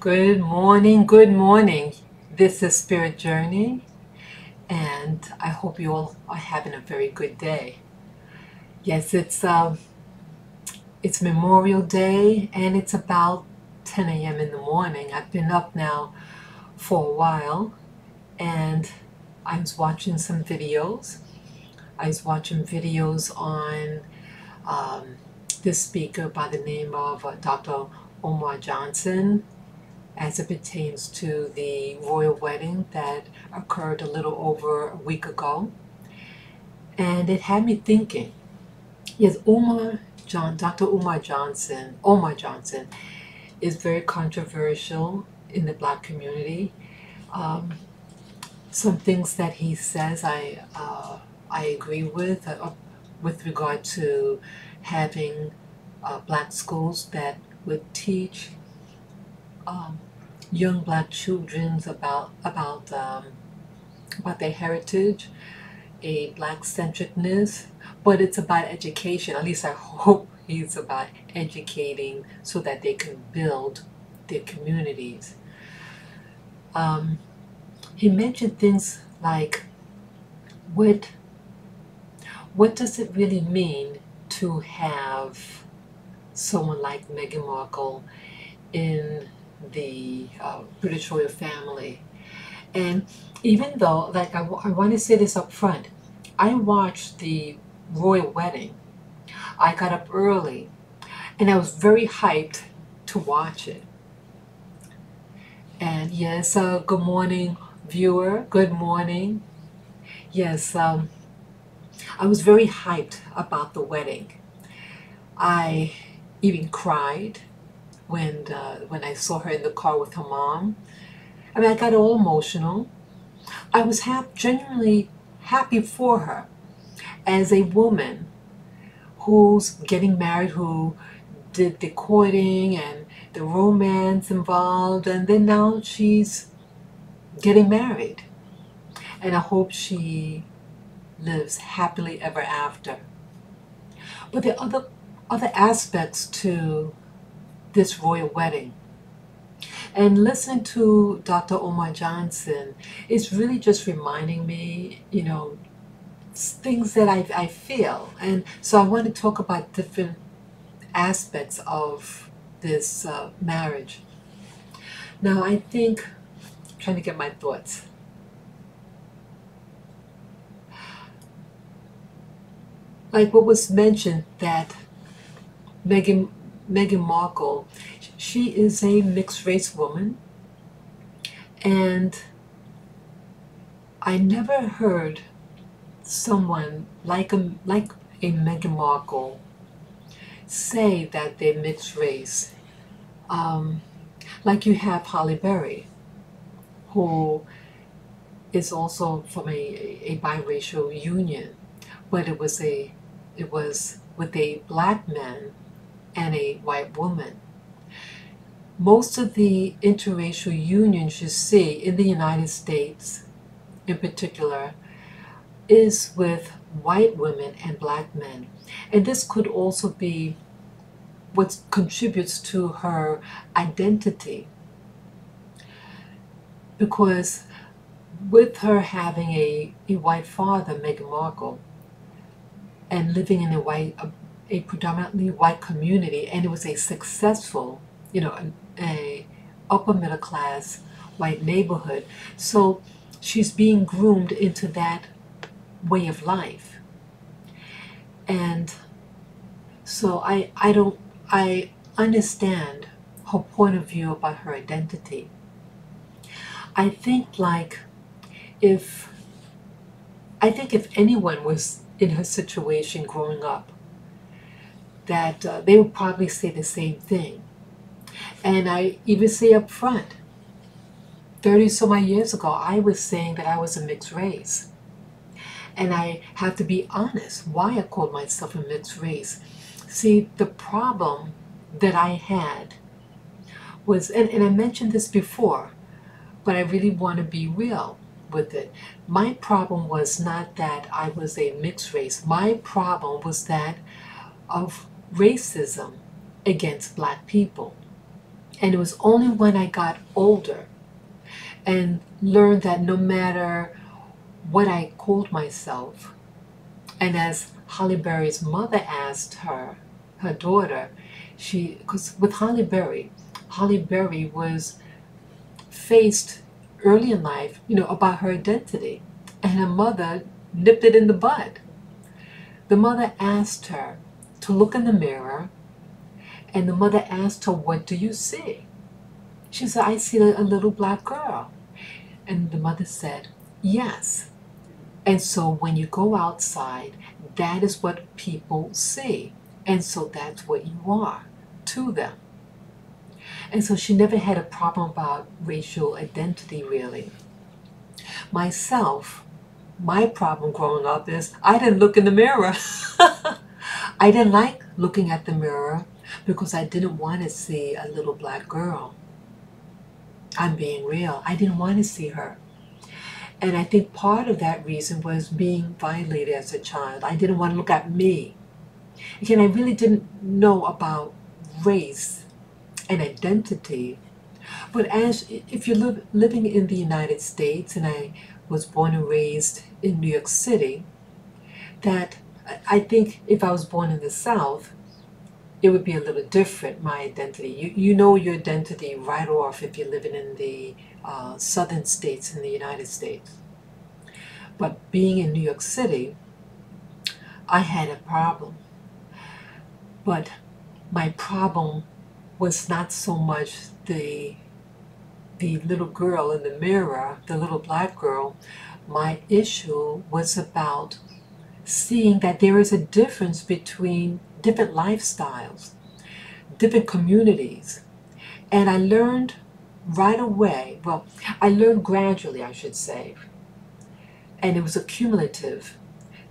Good morning, good morning. This is Spirit Journey, and I hope you all are having a very good day. Yes, it's Memorial Day, and it's about 10 a.m. in the morning. I've been up now for a while, and I was watching some videos. I was watching videos on this speaker by the name of Dr. Omar Johnson, as it pertains to the royal wedding that occurred a little over a week ago. And it had me thinking, yes, Dr. Omar Johnson is very controversial in the Black community. Um, some things that he says I agree with regard to having Black schools that would teach um, young Black children about their heritage, a Black centeredness, but it's about education. At least I hope he's about educating so that they can build their communities. Um, he mentioned things like what what does it really mean to have someone like Meghan Markle in the British royal family? And even though, like, I want to say this up front, I watched the royal wedding. I got up early and I was very hyped to watch it. And yes, good morning, viewer. Good morning. Yes, I was very hyped about the wedding. I even cried when I saw her in the car with her mom. I mean, I got all emotional. I was genuinely happy for her as a woman who's getting married, who did the courting and the romance involved, and then now she's getting married. And I hope she lives happily ever after. But there are other aspects to this royal wedding. And listening to Dr. Omar Johnson is really just reminding me, things that I feel. And so I want to talk about different aspects of this marriage. Now, I think, trying to get my thoughts. Like what was mentioned, that Meghan, Meghan Markle, she is a mixed race woman, and I never heard someone like a Meghan Markle say that they're mixed race. Um, like you have Holly Berry, who is also from a biracial union, but it was with a Black man and a white woman. Most of the interracial unions you see in the United States, in particular, is with white women and Black men. And this could also be what contributes to her identity, because with her having a white father, Meghan Markle, and living in a predominantly white community, and it was a successful, a upper middle class white neighborhood. So she's being groomed into that way of life. And so I understand her point of view about her identity. I think like if if anyone was in her situation growing up, that they would probably say the same thing. And I even say up front, 30 some odd years ago, I was saying that I was a mixed race. And I have to be honest why I called myself a mixed race. See, the problem that I had was, and I mentioned this before, but I really want to be real with it. My problem was not that I was a mixed race. My problem was that of racism against Black people. And it was only when I got older and learned that no matter what I called myself, and as Halle Berry's mother asked her daughter, because with Halle Berry was faced early in life, about her identity, and her mother nipped it in the bud. The mother asked her to look in the mirror, and the mother asked her, "What do you see?" She said, "I see a little black girl." And the mother said, "Yes. And so when you go outside, that is what people see. And so that's what you are to them." And so she never had a problem about racial identity, really. Myself, my problem growing up is I didn't look in the mirror. I didn't like looking at the mirror because I didn't want to see a little black girl. I'm being real. I didn't want to see her. And I think part of that reason was being violated as a child. I didn't want to look at me. Again, I really didn't know about race and identity. But if you're living in the United States, and I was born and raised in New York City, that I think if I was born in the South, it would be a little different, my identity. You know your identity right off if you're living in the southern states in the United States. But being in New York City, I had a problem. But my problem was not so much the little girl in the mirror, the little black girl. My issue was about seeing that there is a difference between different lifestyles, different communities. And I learned right away, well, I learned gradually, I should say, and it was accumulative,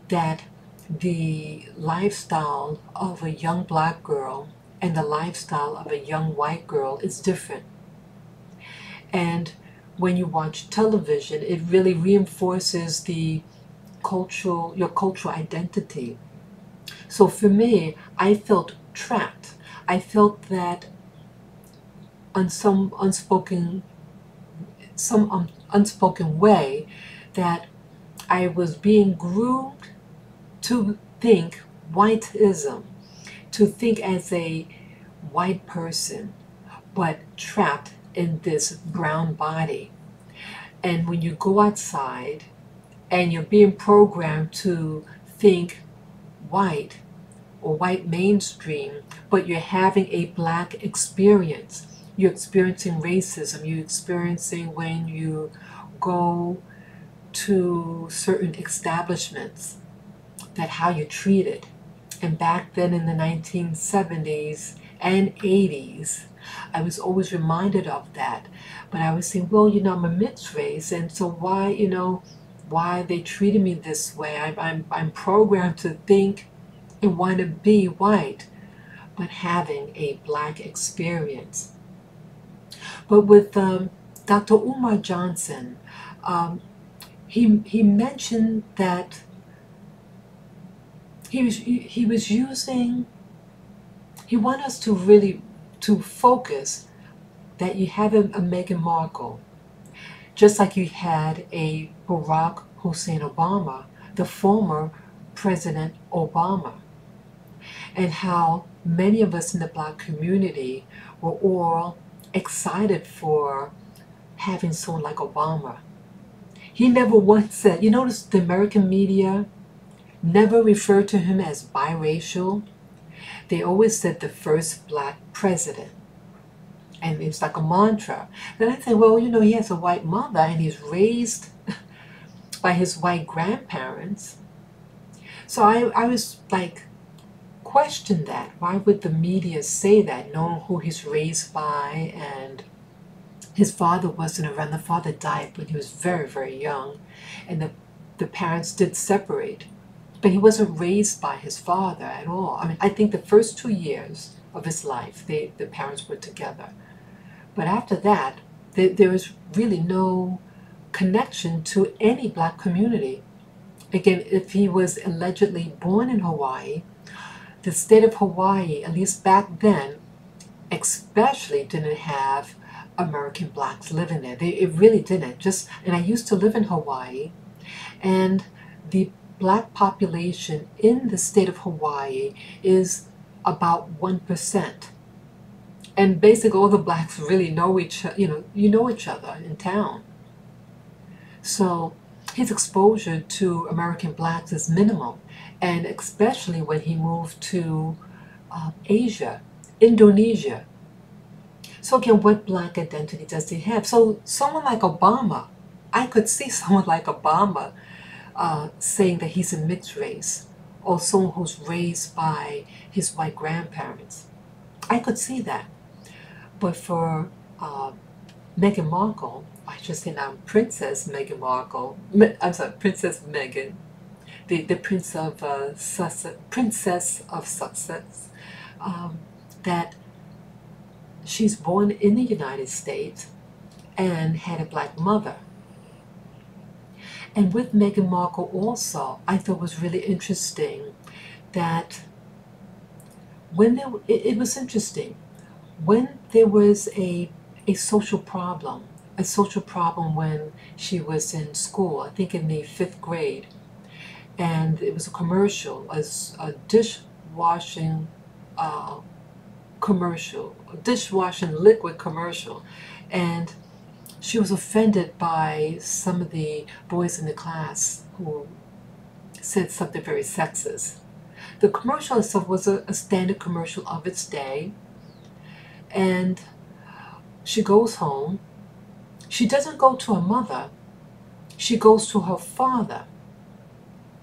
that the lifestyle of a young black girl and the lifestyle of a young white girl is different. And when you watch television, it really reinforces your cultural identity. So for me, I felt trapped. I felt that on some unspoken way, that I was being groomed to think whiteism, to think as a white person, but trapped in this brown body. And when you go outside and you're being programmed to think white or white mainstream, but you're having a black experience, you're experiencing racism, you're experiencing when you go to certain establishments, that how you're treated. And back then in the 1970s and 80s, I was always reminded of that. But I was saying, well, I'm a mixed race, and so why they treated me this way? I'm programmed to think and want to be white, but having a black experience. But with Dr. Omar Johnson, he mentioned that he wanted us to really to focus that you have a Meghan Markle, just like you had a Barack Hussein Obama, the former President Obama, and how many of us in the black community were all excited for having someone like Obama. He never once said, you notice the American media never referred to him as biracial. They always said the first black president. And it's like a mantra. Then I say, well, he has a white mother and he's raised by his white grandparents. So I was like, question that. Why would the media say that, knowing who he's raised by? And his father wasn't around. The father died when he was very, very young. And the parents did separate. But he wasn't raised by his father at all. I mean, I think the first 2 years of his life, the parents were together. But after that, there was really no connection to any black community. Again, if he was allegedly born in Hawaii, the state of Hawaii, at least back then, especially didn't have American blacks living there. It really didn't. And I used to live in Hawaii, and the black population in the state of Hawaii is about 1%. And basically all the blacks really know each other, you know each other in town. So his exposure to American blacks is minimal, and especially when he moved to Asia, Indonesia. So again, what black identity does he have? So someone like Obama, I could see someone like Obama saying that he's a mixed race, or someone who's raised by his white grandparents. I could see that. But for Meghan Markle, I should say now Princess Meghan Markle, I'm sorry, Princess Meghan, the Prince of Sussex, Princess of Sussex, that she's born in the United States and had a black mother. And with Meghan Markle also, I thought was really interesting that it was interesting, when there was a social problem when she was in school, I think in the 5th grade, and it was a commercial, a dishwashing commercial, a dishwashing liquid commercial, and she was offended by some of the boys in the class who said something very sexist. The commercial itself was a standard commercial of its day, and she goes home. She doesn't go to her mother, she goes to her father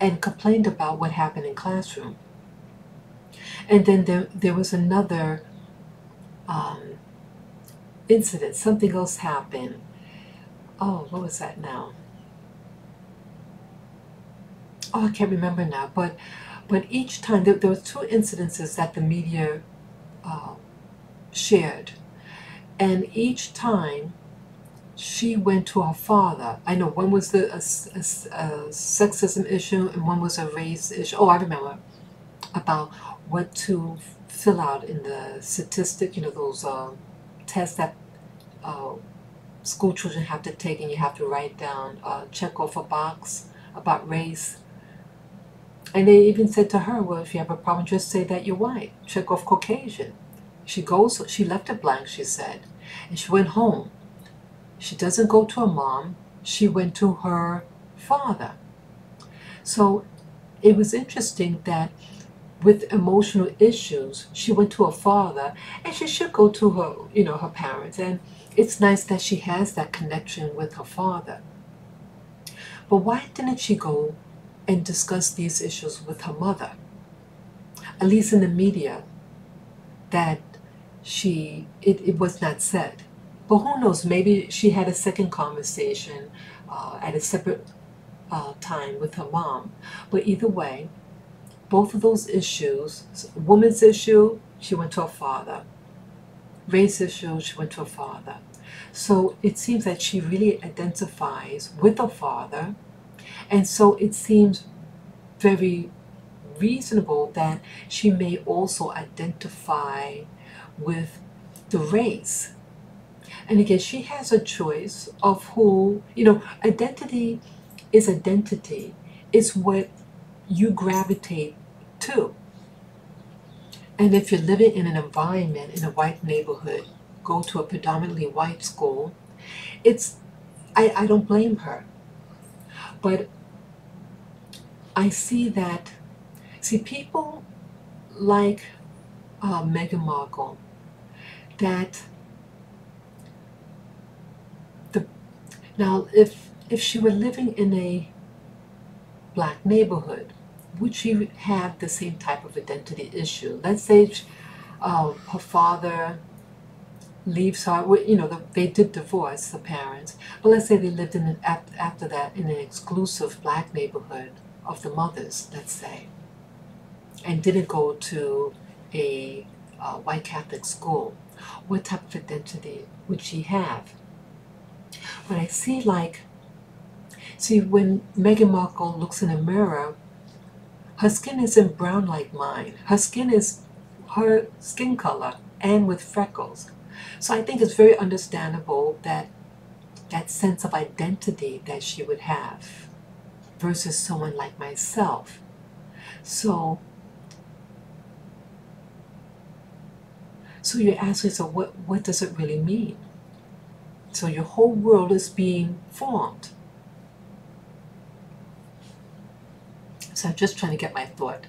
and complained about what happened in classroom. And then there was another incident, something else happened. Oh, what was that now? Oh, I can't remember now, but each time, there were 2 incidences that the media shared, and each time she went to her father. I know one was a sexism issue and one was a race issue. Oh, I remember, about what to fill out in the statistic, those tests that school children have to take, and you have to write down, check off a box about race. And they even said to her, well, if you have a problem, just say that you're white. Check off Caucasian. She left it blank, she said, and she went home. She doesn't go to her mom, she went to her father. So it was interesting that with emotional issues, she went to her father, and she should go to her, her parents. And it's nice that she has that connection with her father. But why didn't she go and discuss these issues with her mother? At least in the media, that it was not said. But who knows, maybe she had a second conversation at a separate time with her mom. But either way, both of those issues, woman's issue, she went to her father. Race issue, she went to her father. So it seems that she really identifies with her father, and so it seems very reasonable that she may also identify with the race. And again, she has a choice of who, identity is identity. It's what you gravitate to. And if you're living in an environment in a white neighborhood, go to a predominantly white school, I don't blame her. But I see people like Meghan Markle, that now if she were living in a black neighborhood, would she have the same type of identity issue? Let's say her father leaves her, they did divorce, the parents, but let's say they lived after that in an exclusive black neighborhood of the mothers, let's say, and didn't go to a white Catholic school. What type of identity would she have? But I see when Meghan Markle looks in a mirror, her skin isn't brown like mine. Her skin color and with freckles. So I think it's very understandable that that sense of identity that she would have versus someone like myself. So you ask yourself, what does it really mean? So your whole world is being formed. So I'm just trying to get my thought.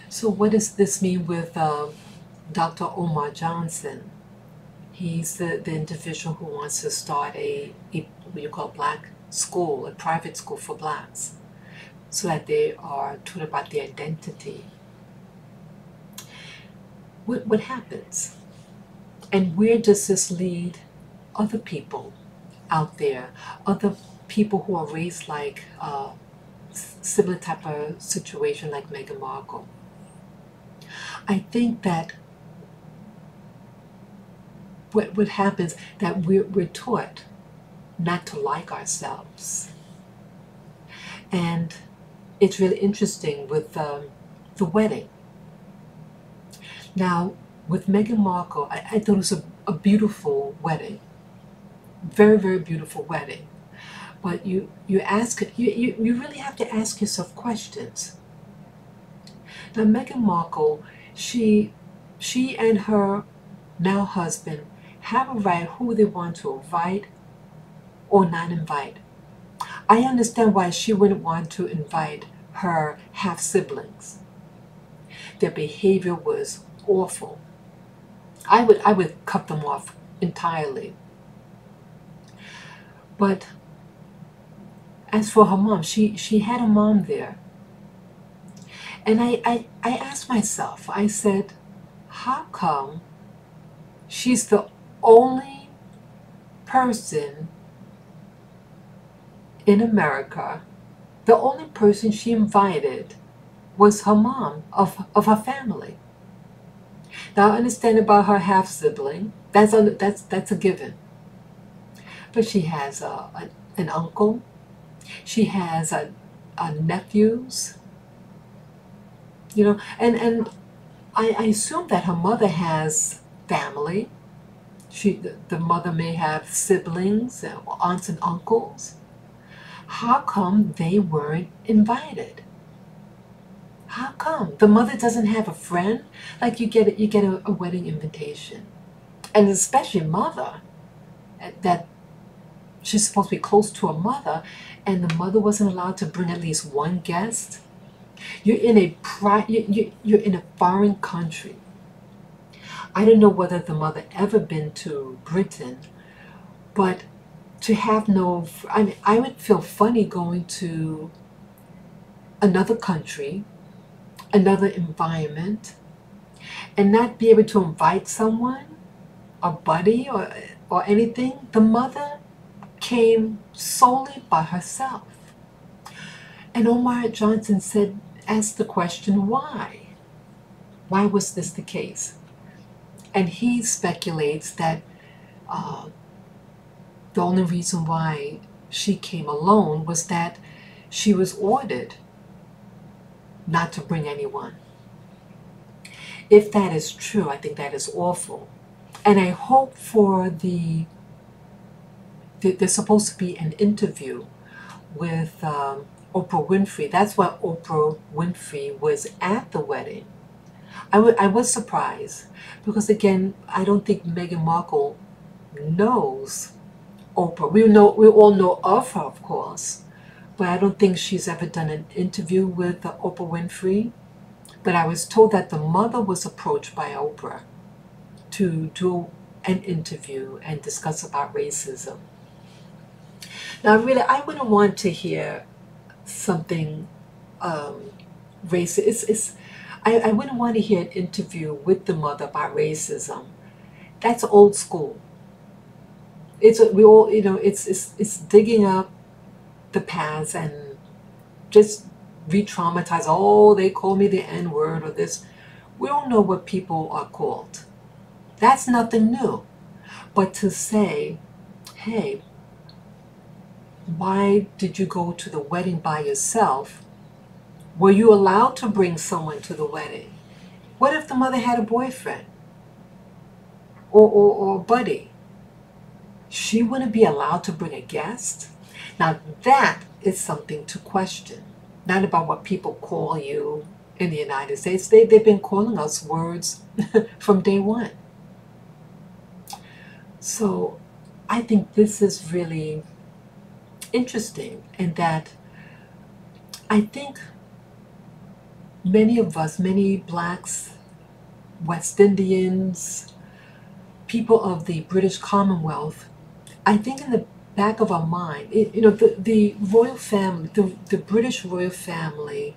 So what does this mean with Dr. Omar Johnson? He's the individual who wants to start a what you call black school, a private school for blacks, so that they are taught about their identity. What happens? And where does this lead other people out there, other people who are raised like similar type of situation like Meghan Markle? I think that what happens, that we're taught not to like ourselves. And it's really interesting with the wedding. Now, with Meghan Markle, I thought it was a beautiful wedding. Very, very beautiful wedding. But you really have to ask yourself questions. Now, Meghan Markle, she and her now husband have a right who they want to invite or not invite. I understand why she wouldn't want to invite her half-siblings. Their behavior was awful. I would cut them off entirely. But as for her mom, she had a mom there. And I asked myself, I said, how come she's the only person in America, the only person she invited was her mom of her family? Now I understand about her half-sibling, that's a given. But she has an uncle, she has a nephews, you know, and I assume that her mother has family. The mother may have siblings, aunts and uncles. How come they weren't invited? How come the mother doesn't have a friend? Like you get a wedding invitation, and especially mother, that she's supposed to be close to her mother, and the mother wasn't allowed to bring at least one guest. You're in a foreign country. I don't know whether the mother ever been to Britain, but to have no, I mean, I would feel funny going to another country, another environment, and not be able to invite someone, a buddy or anything. The mother came solely by herself. And Omar Johnson asked the question, why? Why was this the case? And he speculates that the only reason why she came alone was that she was ordered not to bring anyone. If that is true, I think that is awful. And I hope for there's supposed to be an interview with Oprah Winfrey. That's why Oprah Winfrey was at the wedding. I was surprised because, again, I don't think Meghan Markle knows Oprah. We all know of her, of course, but I don't think she's ever done an interview with Oprah Winfrey. But I was told that the mother was approached by Oprah to do an interview and discuss about racism. Now, really, I wouldn't want to hear something racist. I wouldn't want to hear an interview with the mother about racism. That's old school. It's digging up the past and just re-traumatize. Oh, they call me the N-word or this. We don't know what people are called. That's nothing new. But to say, hey, why did you go to the wedding by yourself? Were you allowed to bring someone to the wedding? What if the mother had a boyfriend or a buddy? She wouldn't be allowed to bring a guest? Now that is something to question. Not about what people call you in the United States. They've been calling us words from day one. So I think this is really interesting, and that I think many of us, many blacks, West Indians, people of the British Commonwealth, I think in the back of our mind, the royal family, the British royal family,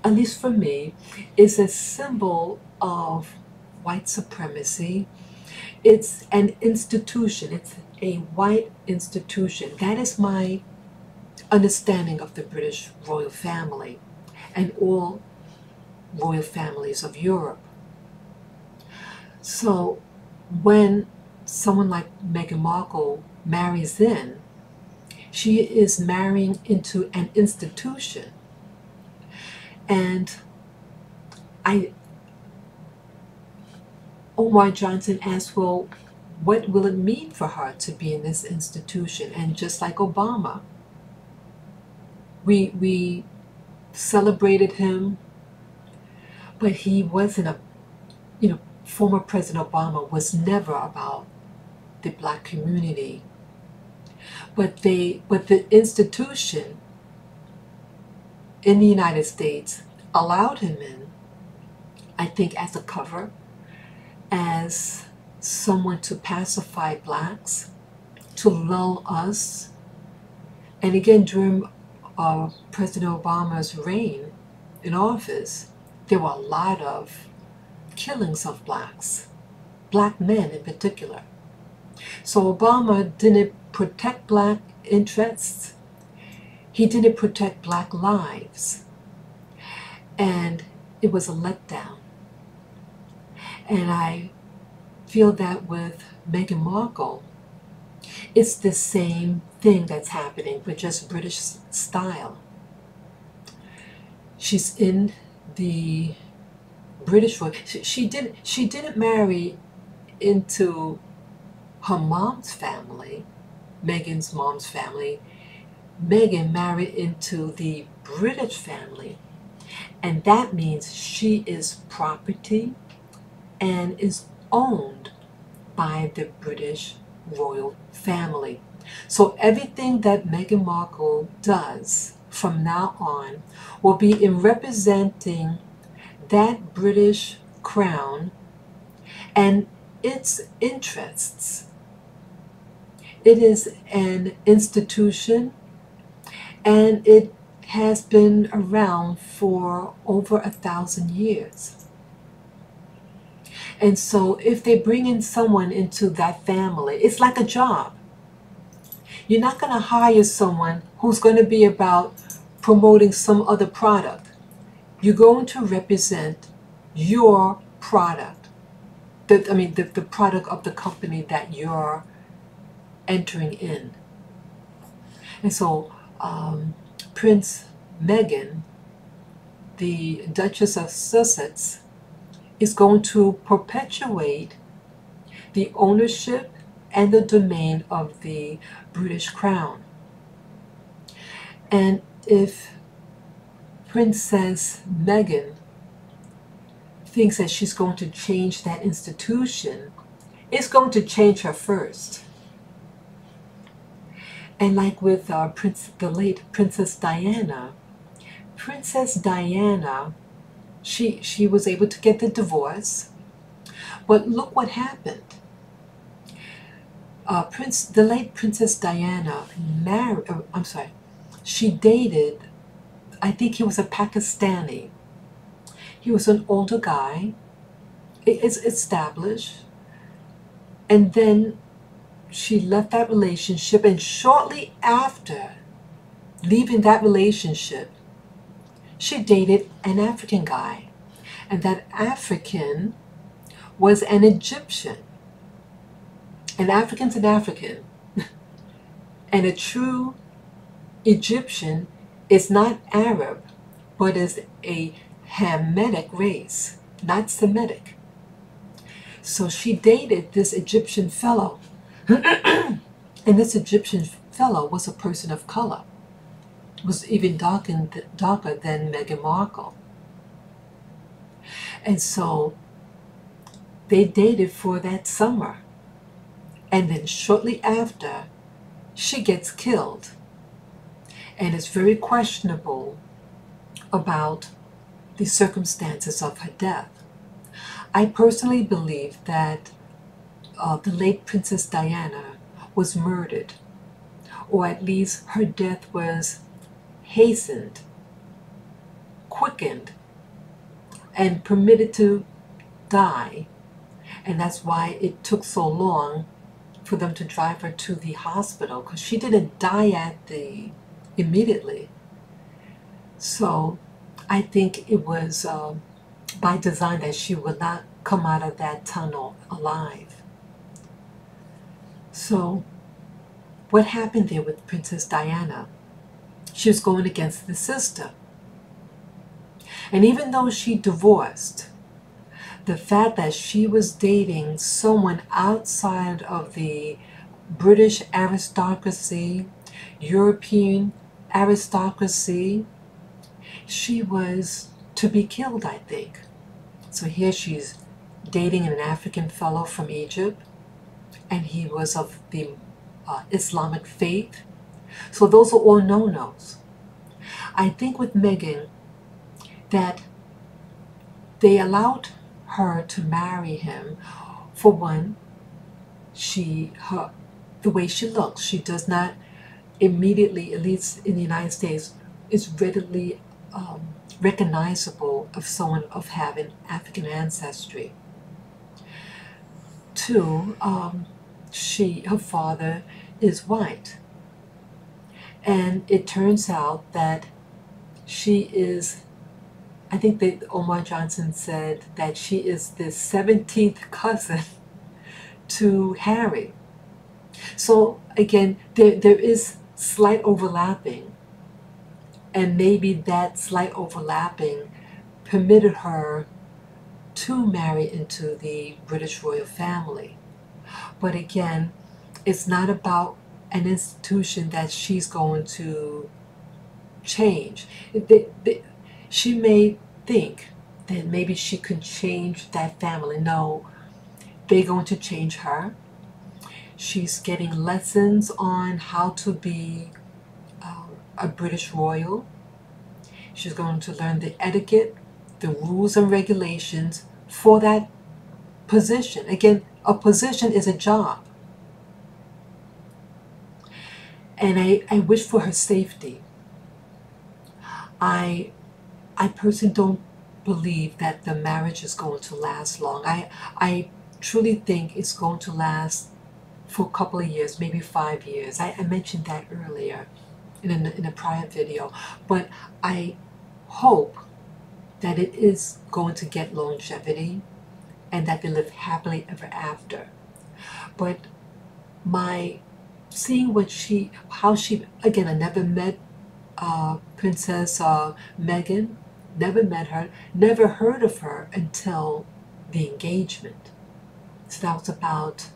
at least for me, is a symbol of white supremacy. It's an institution. It's a white institution. That is my understanding of the British royal family and all royal families of Europe. So when someone like Meghan Markle marries in, she is marrying into an institution. And Omar Johnson asked, well, what will it mean for her to be in this institution? And just like Obama, we celebrated him, but he wasn't former President Obama was never about the black community. But the institution in the United States allowed him in, I think, as a cover, as someone to pacify blacks, to lull us. And again, during President Obama's reign in office, there were a lot of killings of blacks, black men in particular. So Obama didn't protect black interests. He didn't protect black lives. And it was a letdown. And I feel that with Meghan Markle, it's the same thing that's happening, but just British style. She's in the British royal. She didn't marry into her mom's family, Meghan's mom's family. Meghan married into the British family, and that means she is property and is owned by the British royal family. So everything that Meghan Markle does from now on will be in representing that British crown and its interests. It is an institution, and it has been around for over 1,000 years. And so if they bring in someone into that family, it's like a job. You're not going to hire someone who's going to be about promoting some other product. You're going to represent your product, the product of the company that you're entering in. And so Prince Meghan, the Duchess of Sussex, is going to perpetuate the ownership and the domain of the British crown. And if Princess Meghan thinks that she's going to change that institution, it's going to change her first. And like with the late Princess Diana, she was able to get the divorce, but look what happened. The late Princess Diana she dated, I think he was a Pakistani. He was an older guy, it's established, and then she left that relationship, and shortly after leaving that relationship, she dated an African guy, and that African was an Egyptian. An African's an African, and a true Egyptian is not Arab, but is a Hamitic race. not Semitic. So she dated this Egyptian fellow. And this Egyptian fellow was a person of color, was even darker than Meghan Markle. And so they dated for that summer. And then shortly after, she gets killed. And it's very questionable about the circumstances of her death. I personally believe that the late Princess Diana was murdered, or at least her death was hastened, quickened, and permitted to die. And that's why it took so long for them to drive her to the hospital, because she didn't die immediately. So I think it was by design that she would not come out of that tunnel alive. So what happened there with Princess Diana? She was going against the sister. And even though she divorced, the fact that she was dating someone outside of the British aristocracy, European aristocracy, she was to be killed, I think. So here she's dating an African fellow from Egypt, and he was of the Islamic faith. So those are all no-nos. I think with Meghan that they allowed her to marry him. For one, the way she looks, she does not immediately, at least in the United States, is readily recognizable of someone of having African ancestry. Two, her father is white. And it turns out that she is, I think that Omar Johnson said that she is the 17th cousin to Harry. So again, there is slight overlapping. And maybe that slight overlapping permitted her to marry into the British royal family. But again, it's not about an institution that she's going to change. She may think that maybe she could change that family. No, they're going to change her. She's getting lessons on how to be a British royal. She's going to learn the etiquette, the rules and regulations for that position. Again, a position is a job. And I wish for her safety. I personally don't believe that the marriage is going to last long. I truly think it's going to last for a couple of years, maybe 5 years. I mentioned that earlier in a prior video. But I hope that it is going to get longevity and that they live happily ever after. But seeing how she, again, I never met Princess Meghan, never met her, never heard of her until the engagement. So that was about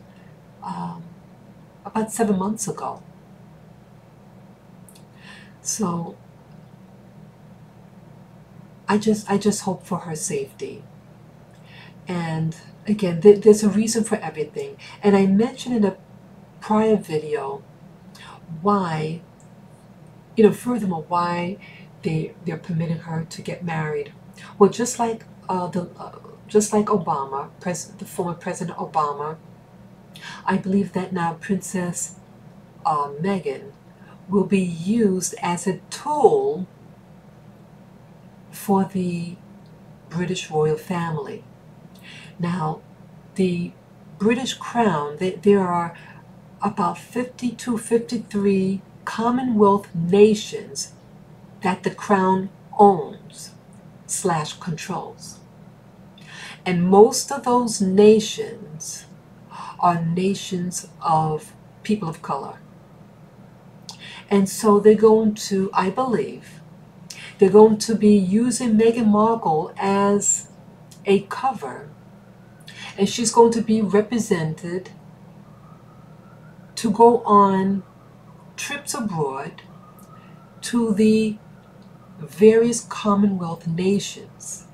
7 months ago. So I just hope for her safety. And again, there's a reason for everything. And I mentioned in a prior video why, furthermore, why they're permitting her to get married. Well, just like Obama, the former President Obama, I believe that now Princess Meghan will be used as a tool for the British royal family. Now, the British Crown, there are about 52, 53 Commonwealth nations that the Crown owns / controls. And most of those nations are nations of people of color. And so they're going to, I believe, they're going to be using Meghan Markle as a cover, and she's going to be represented to go on trips abroad to the various Commonwealth nations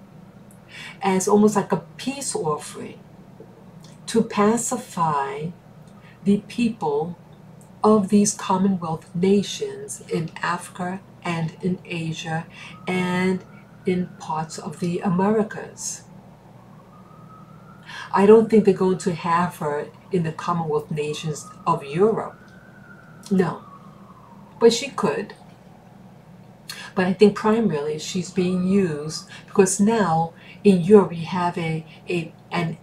as almost like a peace offering to pacify the people of these Commonwealth nations in Africa and in Asia and in parts of the Americas. I don't think they're going to have her in the Commonwealth nations of Europe. No. But she could. But I think primarily she's being used because now in Europe you have an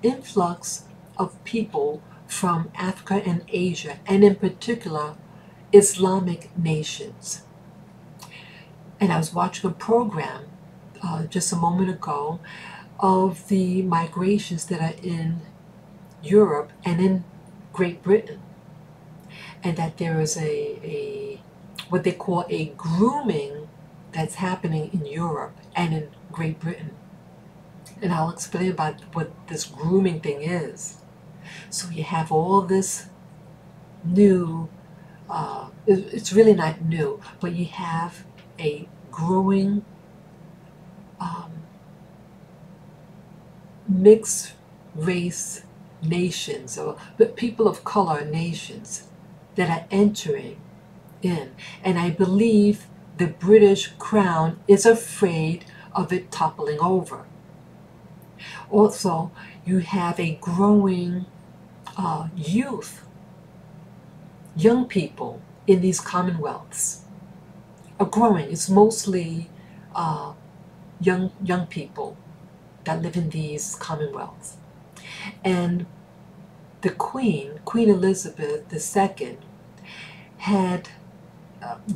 influx of people from Africa and Asia, and in particular Islamic nations. And I was watching a program just a moment ago of the migrations that are in Europe and in Great Britain, and that there is a what they call a grooming that's happening in Europe and in Great Britain. And I'll explain about what this grooming thing is. So you have all this new, it's really not new, but you have a growing mixed race nations, or people of color nations that are entering in. And I believe the British Crown is afraid of it toppling over. Also, you have a growing youth, young people in these commonwealths are growing. It's mostly young people that live in these commonwealths. And the Queen Elizabeth II, had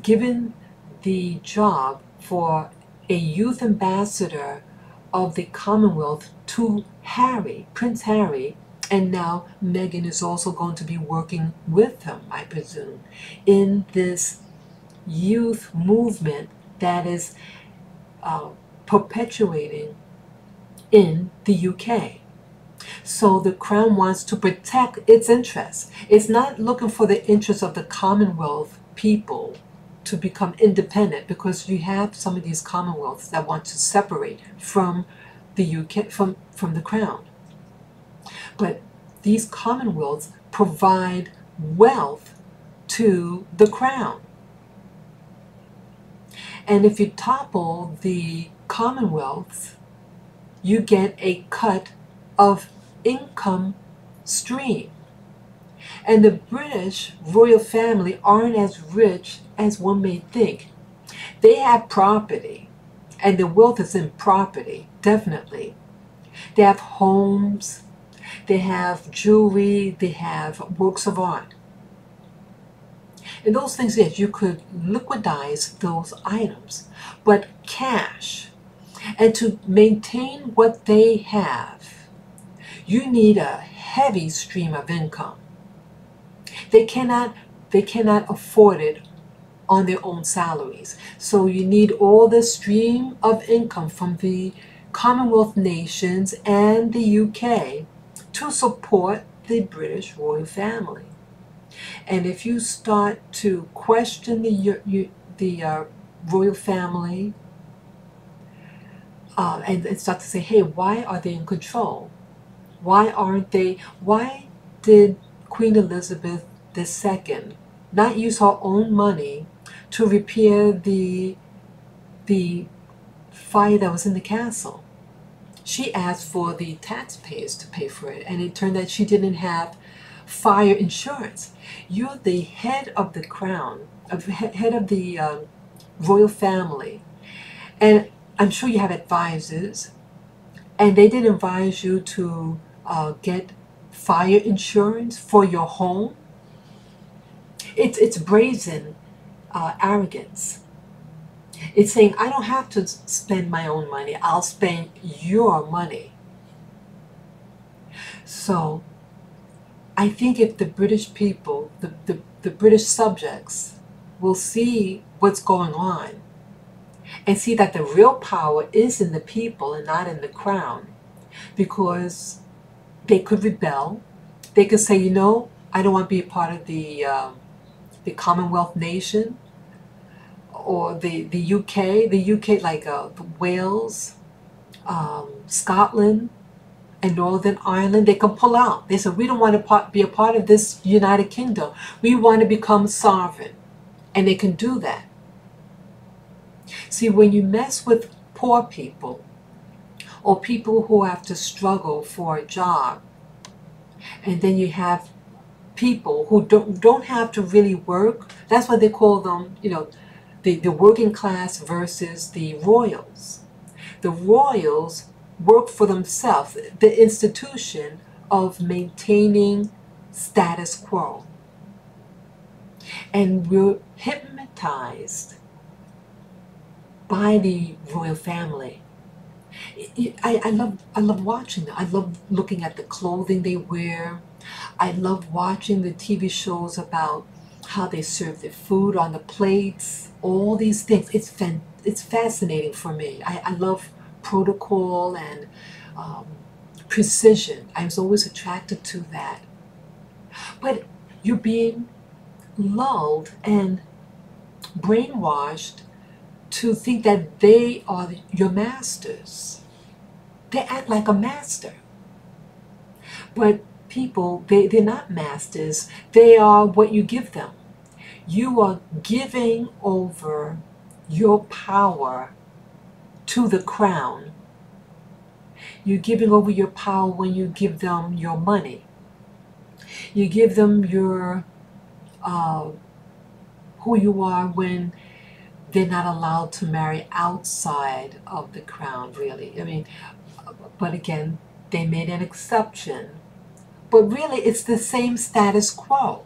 given the job for a youth ambassador of the Commonwealth to Harry, Prince Harry, and now Meghan is also going to be working with him, I presume, in this youth movement that is perpetuating in the UK. So the Crown wants to protect its interests. It's not looking for the interests of the Commonwealth people to become independent, because you have some of these Commonwealths that want to separate from the UK, from the Crown. But these Commonwealths provide wealth to the Crown. And if you topple the Commonwealths, you get a cut of income stream. And the British royal family aren't as rich as one may think. They have property, and the wealth is in property, definitely. They have homes, they have jewelry, they have works of art. And those things, yes, you could liquidize those items, but cash, and to maintain what they have, you need a heavy stream of income. They cannot afford it on their own salaries. So you need all the stream of income from the Commonwealth nations and the UK to support the British royal family. And if you start to question the royal family and start to say, hey, why are they in control? Why did Queen Elizabeth II not use her own money to repair the fire that was in the castle? She asked for the taxpayers to pay for it, and it turned out she didn't have fire insurance. You're the head of the crown, head of the royal family, and I'm sure you have advisors, and they didn't advise you to get fire insurance for your home. It's brazen arrogance. It's saying, I don't have to spend my own money, I'll spend your money. So I think if the British people, the British subjects, will see what's going on and see that the real power is in the people and not in the crown, because they could rebel. They could say, you know, I don't want to be a part of the Commonwealth nation, or the UK, like Wales, Scotland, and Northern Ireland. They can pull out. They said, we don't want to be a part of this United Kingdom. We want to become sovereign. And they can do that. See, when you mess with poor people, or people who have to struggle for a job, and then you have people who don't have to really work, that's why they call them, you know, the working class versus the royals. The royals work for themselves, the institution of maintaining status quo. And we're hypnotized by the royal family. I love watching them. I love looking at the clothing they wear. I love watching the TV shows about how they serve their food on the plates, all these things. It's fascinating for me. I love protocol and precision. I was always attracted to that. But you're being lulled and brainwashed to think that they are your masters. They act like a master. But people, they're not masters. They are what you give them. You are giving over your power to the crown. You're giving over your power when you give them your money. You give them your who you are when they're not allowed to marry outside of the crown, really. I mean, but again, they made an exception. But really, it's the same status quo.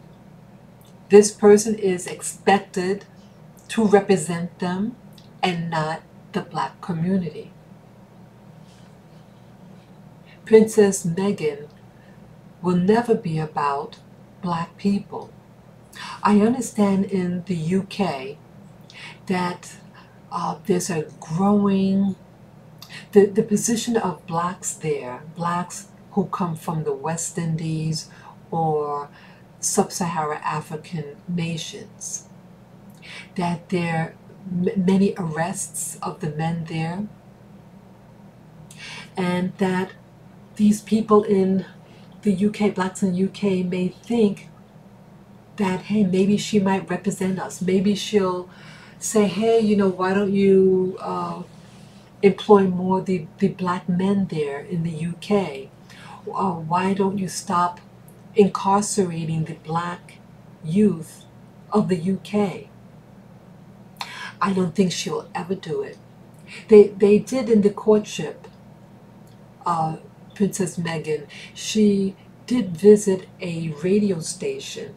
This person is expected to represent them and not the black community. Princess Meghan will never be about black people. I understand in the UK that there's a growing, the position of blacks there, blacks who come from the West Indies or sub-Saharan African nations, that there are many arrests of the men there, and that these people in the UK, blacks in the UK, may think that, hey, maybe she might represent us. Maybe she'll say, hey, you know, why don't you employ more the black men there in the UK? Why don't you stop incarcerating the black youth of the UK? I don't think she'll ever do it. They did in the courtship, Princess Meghan, she did visit a radio station,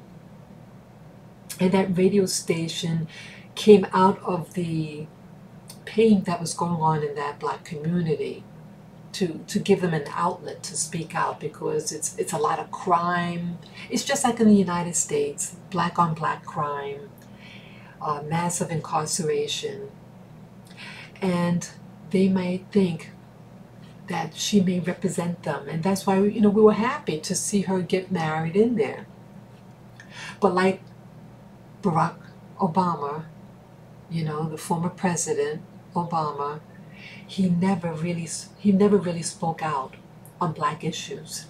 and that radio station came out of the pain that was going on in that black community to give them an outlet to speak out, because it's a lot of crime. It's just like in the United States, black on black crime, massive incarceration, and they might think that she may represent them, and that's why we were happy to see her get married in there. But like Barack Obama, the former president Obama, he never really spoke out on black issues.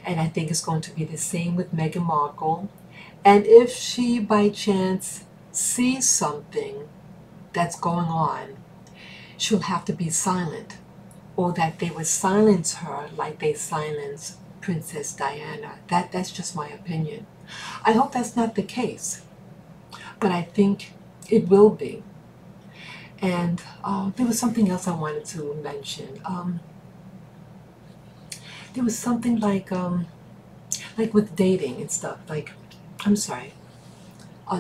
And I think it's going to be the same with Meghan Markle. And if she by chance sees something that's going on, she'll have to be silent, or that they would silence her like they silenced Princess Diana. That's just my opinion. I hope that's not the case, but I think it will be. And there was something else I wanted to mention. There was something like with dating and stuff.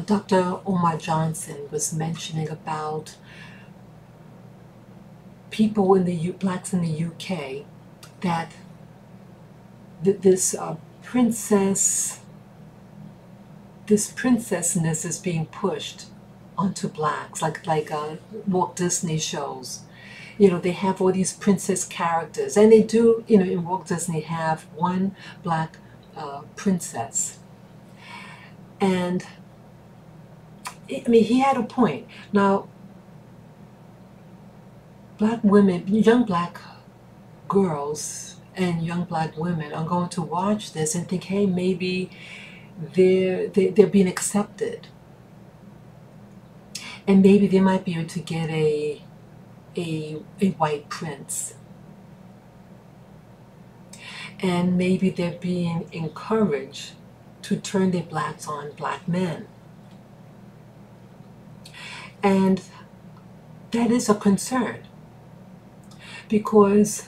Dr. Omar Johnson was mentioning about people in the blacks in the UK, that this princessness is being pushed onto blacks, like Walt Disney shows. They have all these princess characters, and they do, in Walt Disney have one black princess. And he had a point. Now, black women, young black girls and young black women are going to watch this and think, hey, maybe they're being accepted. And maybe they might be able to get a white prince. And maybe they're being encouraged to turn their blacks on black men. And that is a concern. Because,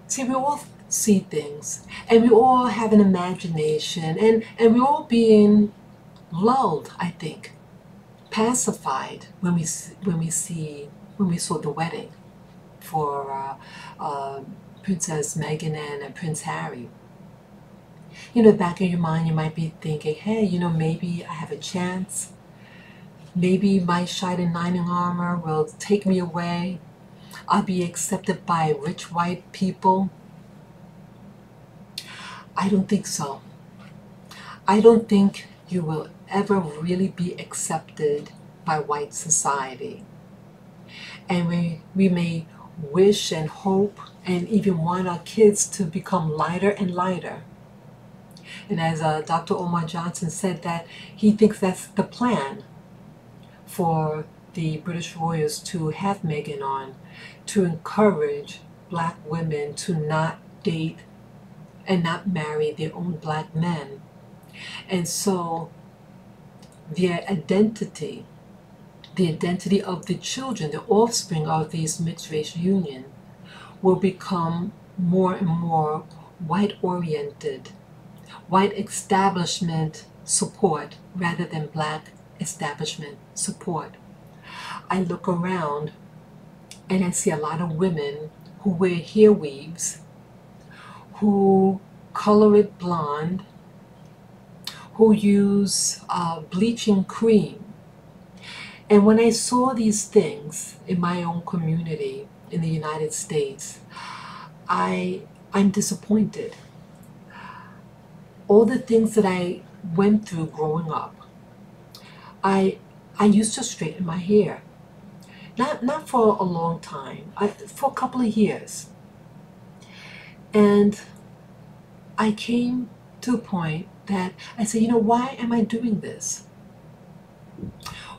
see, we all see things, and we all have an imagination, and we're all being lulled, I think, pacified when we saw the wedding for Princess Meghan and Prince Harry. Back in your mind, you might be thinking, hey, maybe I have a chance. Maybe my knight in shining armor will take me away. I'll be accepted by rich white people. I don't think so. I don't think you will ever really be accepted by white society. And we may wish and hope and even want our kids to become lighter and lighter. And as Dr. Omar Johnson said, that he thinks that's the plan for the British royals to have Meghan on, to encourage black women to not date and not marry their own black men. And so their identity, the identity of the children, the offspring of these mixed race union, will become more and more white-oriented, white establishment support rather than black establishment support. I look around and I see a lot of women who wear hair weaves, who color it blonde, who use bleaching cream. And when I saw these things in my own community in the United States, I'm disappointed. All the things that I went through growing up, I used to straighten my hair. Not for a long time, for a couple of years. And I came to a point that I said, why am I doing this?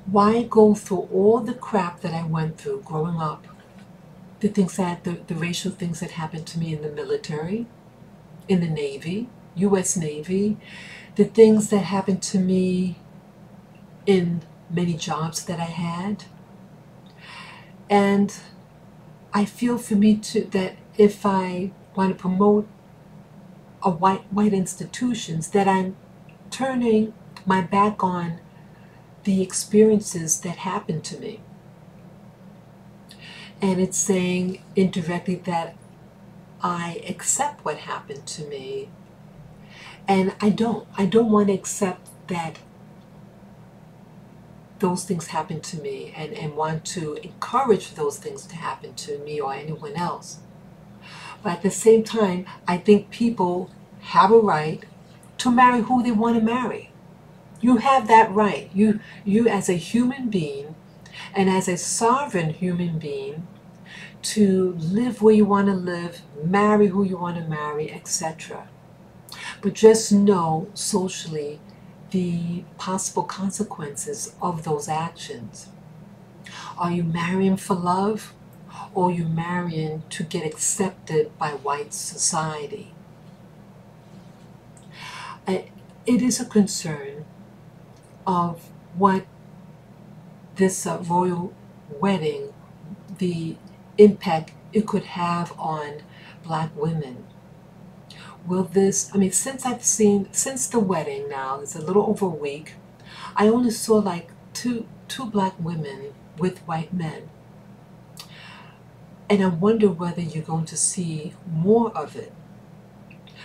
Why go through all the crap that I went through growing up? The things the racial things that happened to me in the military, in the Navy, U.S. Navy, the things that happened to me in many jobs that I had. And I feel for me too that if I want to promote a white institutions, that I'm turning my back on the experiences that happened to me. And it's saying indirectly that I accept what happened to me. And I don't want to accept that those things happened to me and want to encourage those things to happen to me or anyone else. But at the same time, I think people have a right to marry who they want to marry. You have that right. You as a human being and as a sovereign human being to live where you want to live, marry who you want to marry, etc. But just know socially the possible consequences of those actions. Are you marrying for love, or are you marrying to get accepted by white society? It is a concern of what this royal wedding, the impact it could have on black women. Will this, since the wedding now, it's a little over a week, I only saw like two black women with white men. And I wonder whether you're going to see more of it.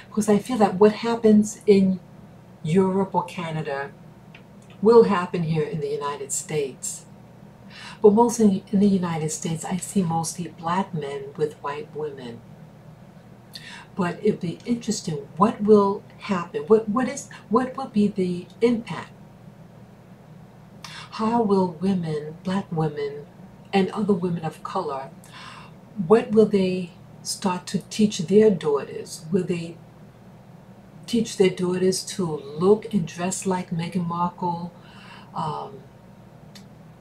Because I feel that what happens in Europe or Canada will happen here in the United States. But mostly in the United States, I see mostly black men with white women. But it'd be interesting. What will happen? What will be the impact? How will women, black women, and other women of color, what will they start to teach their daughters? Will they teach their daughters to look and dress like Meghan Markle, um,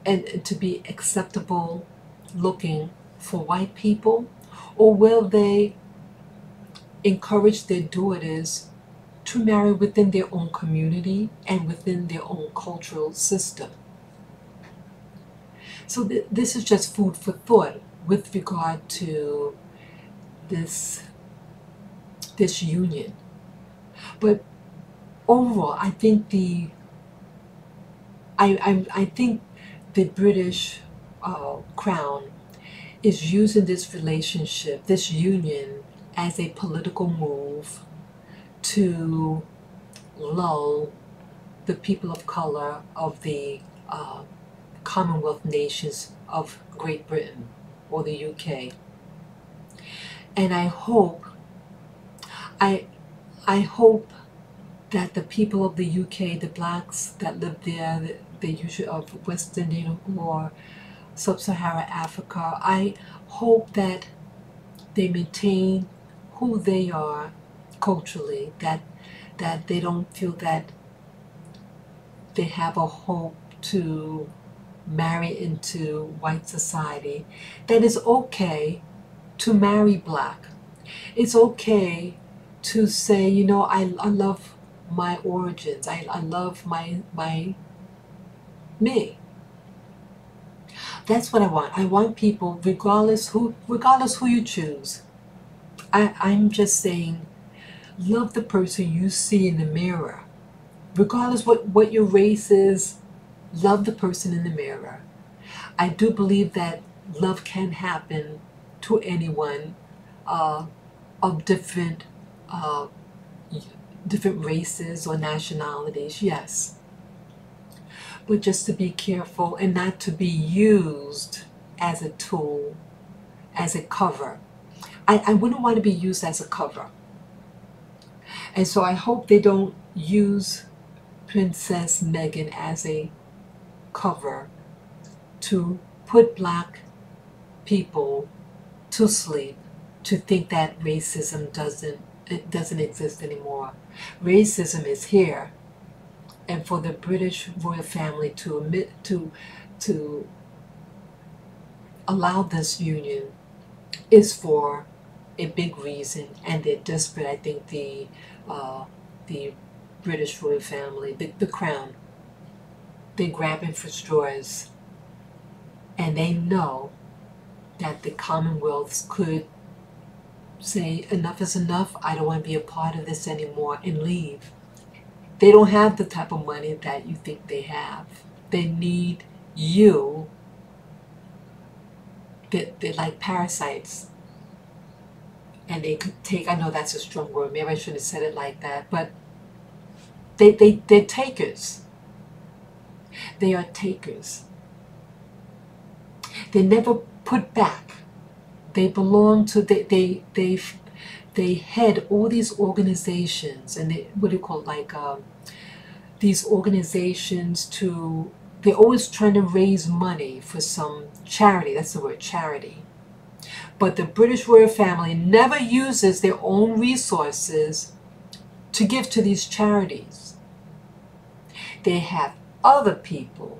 and to be acceptable looking for white people? Or will they encourage their daughters to marry within their own community and within their own cultural system? So this is just food for thought with regard to this union. But overall, I think I think the British Crown is using this relationship, this union, as a political move to lull the people of color of the Commonwealth nations of Great Britain or the UK. And I hope that the people of the UK, the blacks that live there, the usually of West Indian or Sub-Saharan Africa, I hope that they maintain who they are culturally, that they don't feel that they have a hope to marry into white society, that it's okay to marry black. It's okay to say, you know, I love my origins. I love my me. That's what I want. I want people, regardless who you choose. I'm just saying, love the person you see in the mirror. Regardless what your race is, love the person in the mirror. I do believe that love can happen to anyone of different races or nationalities, yes. But just to be careful and not to be used as a tool, as a cover. I wouldn't want to be used as a cover. And so I hope they don't use Princess Meghan as a cover to put black people to sleep, to think that racism doesn't exist anymore. Racism is here, and for the British royal family to allow this union is for a big reason, and they're desperate. I think the British royal family, the crown, they're grabbing for straws, and they know that the Commonwealths could say enough is enough, I don't want to be a part of this anymore, and leave. They don't have the type of money that you think they have. They need you. They're like parasites. And they could take, I know that's a strong word, maybe I shouldn't have said it like that, but they're takers. They are takers. They never put back. They belong to, they head all these organizations, and these organizations they're always trying to raise money for some charity. That's the word, charity. But the British royal family never uses their own resources to give to these charities. They have other people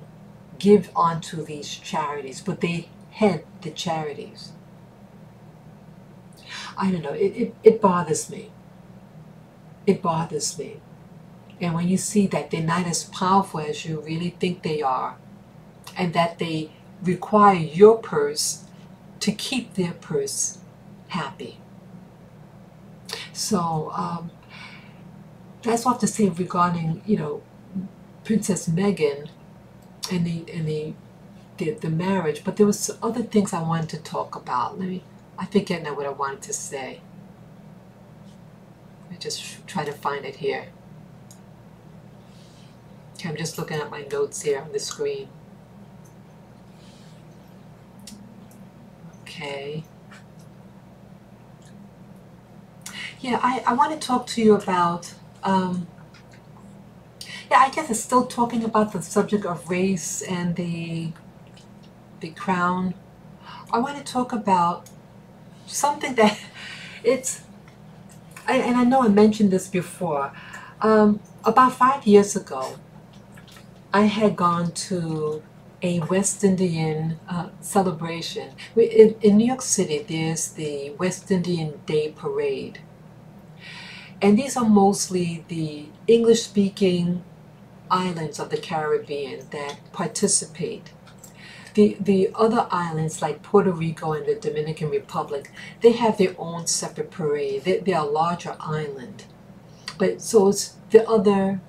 give onto these charities, but they head the charities. I don't know, it bothers me. It bothers me. And when you see that they're not as powerful as you really think they are, and that they require your purse to keep their purse happy. So that's all I have to say regarding, you know, Princess Meghan and the marriage. But there was other things I wanted to talk about. I forget now what I wanted to say. I just try to find it here. Okay, I'm just looking at my notes here on the screen. Okay. Yeah, I want to talk to you about, yeah, I guess it's still talking about the subject of race and the crown. I want to talk about something that it's, and I know I mentioned this before. About 5 years ago, I had gone to a West Indian celebration. In New York City, there's the West Indian Day Parade. And these are mostly the English-speaking islands of the Caribbean that participate. The other islands like Puerto Rico and the Dominican Republic, they have their own separate parade. They're a larger island. But so it's the other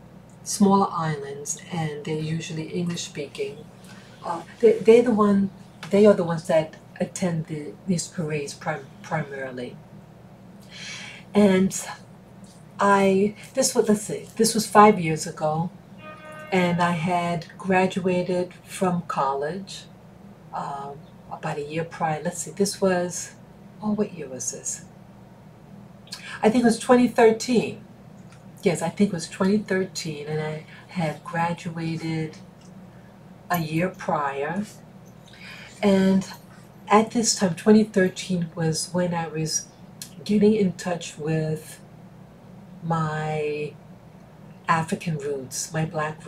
smaller islands, and they're usually English-speaking. They are the ones that attend these parades primarily. And this was 5 years ago, and I had graduated from college about a year prior. Let's see, what year was this? I think it was 2013. Yes, I think it was 2013, and I had graduated a year prior. And at this time, 2013 was when I was getting in touch with my African roots, my black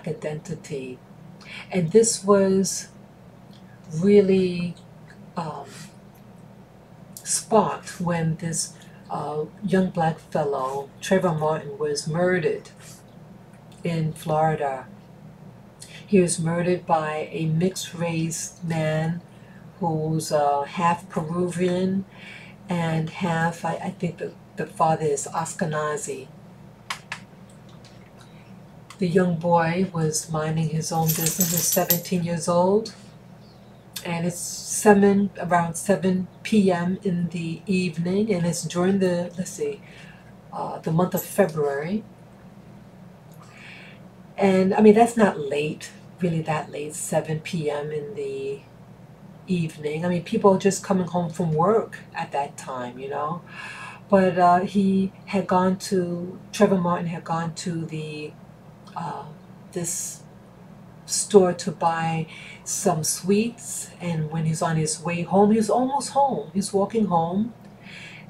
identity. And this was really um, sparked when this young black fellow, Trayvon Martin, was murdered in Florida. He was murdered by a mixed-race man who's half Peruvian and half, I think the father is Ashkenazi. The young boy was minding his own business. He's 17 years old, and it's around 7 p.m. in the evening, and it's during the month of February. And I mean, that's not late, really that late, 7 p.m. in the evening. I mean, people are just coming home from work at that time, you know. But Trayvon Martin had gone to this store to buy some sweets, and when he's on his way home, he was almost home. He's walking home,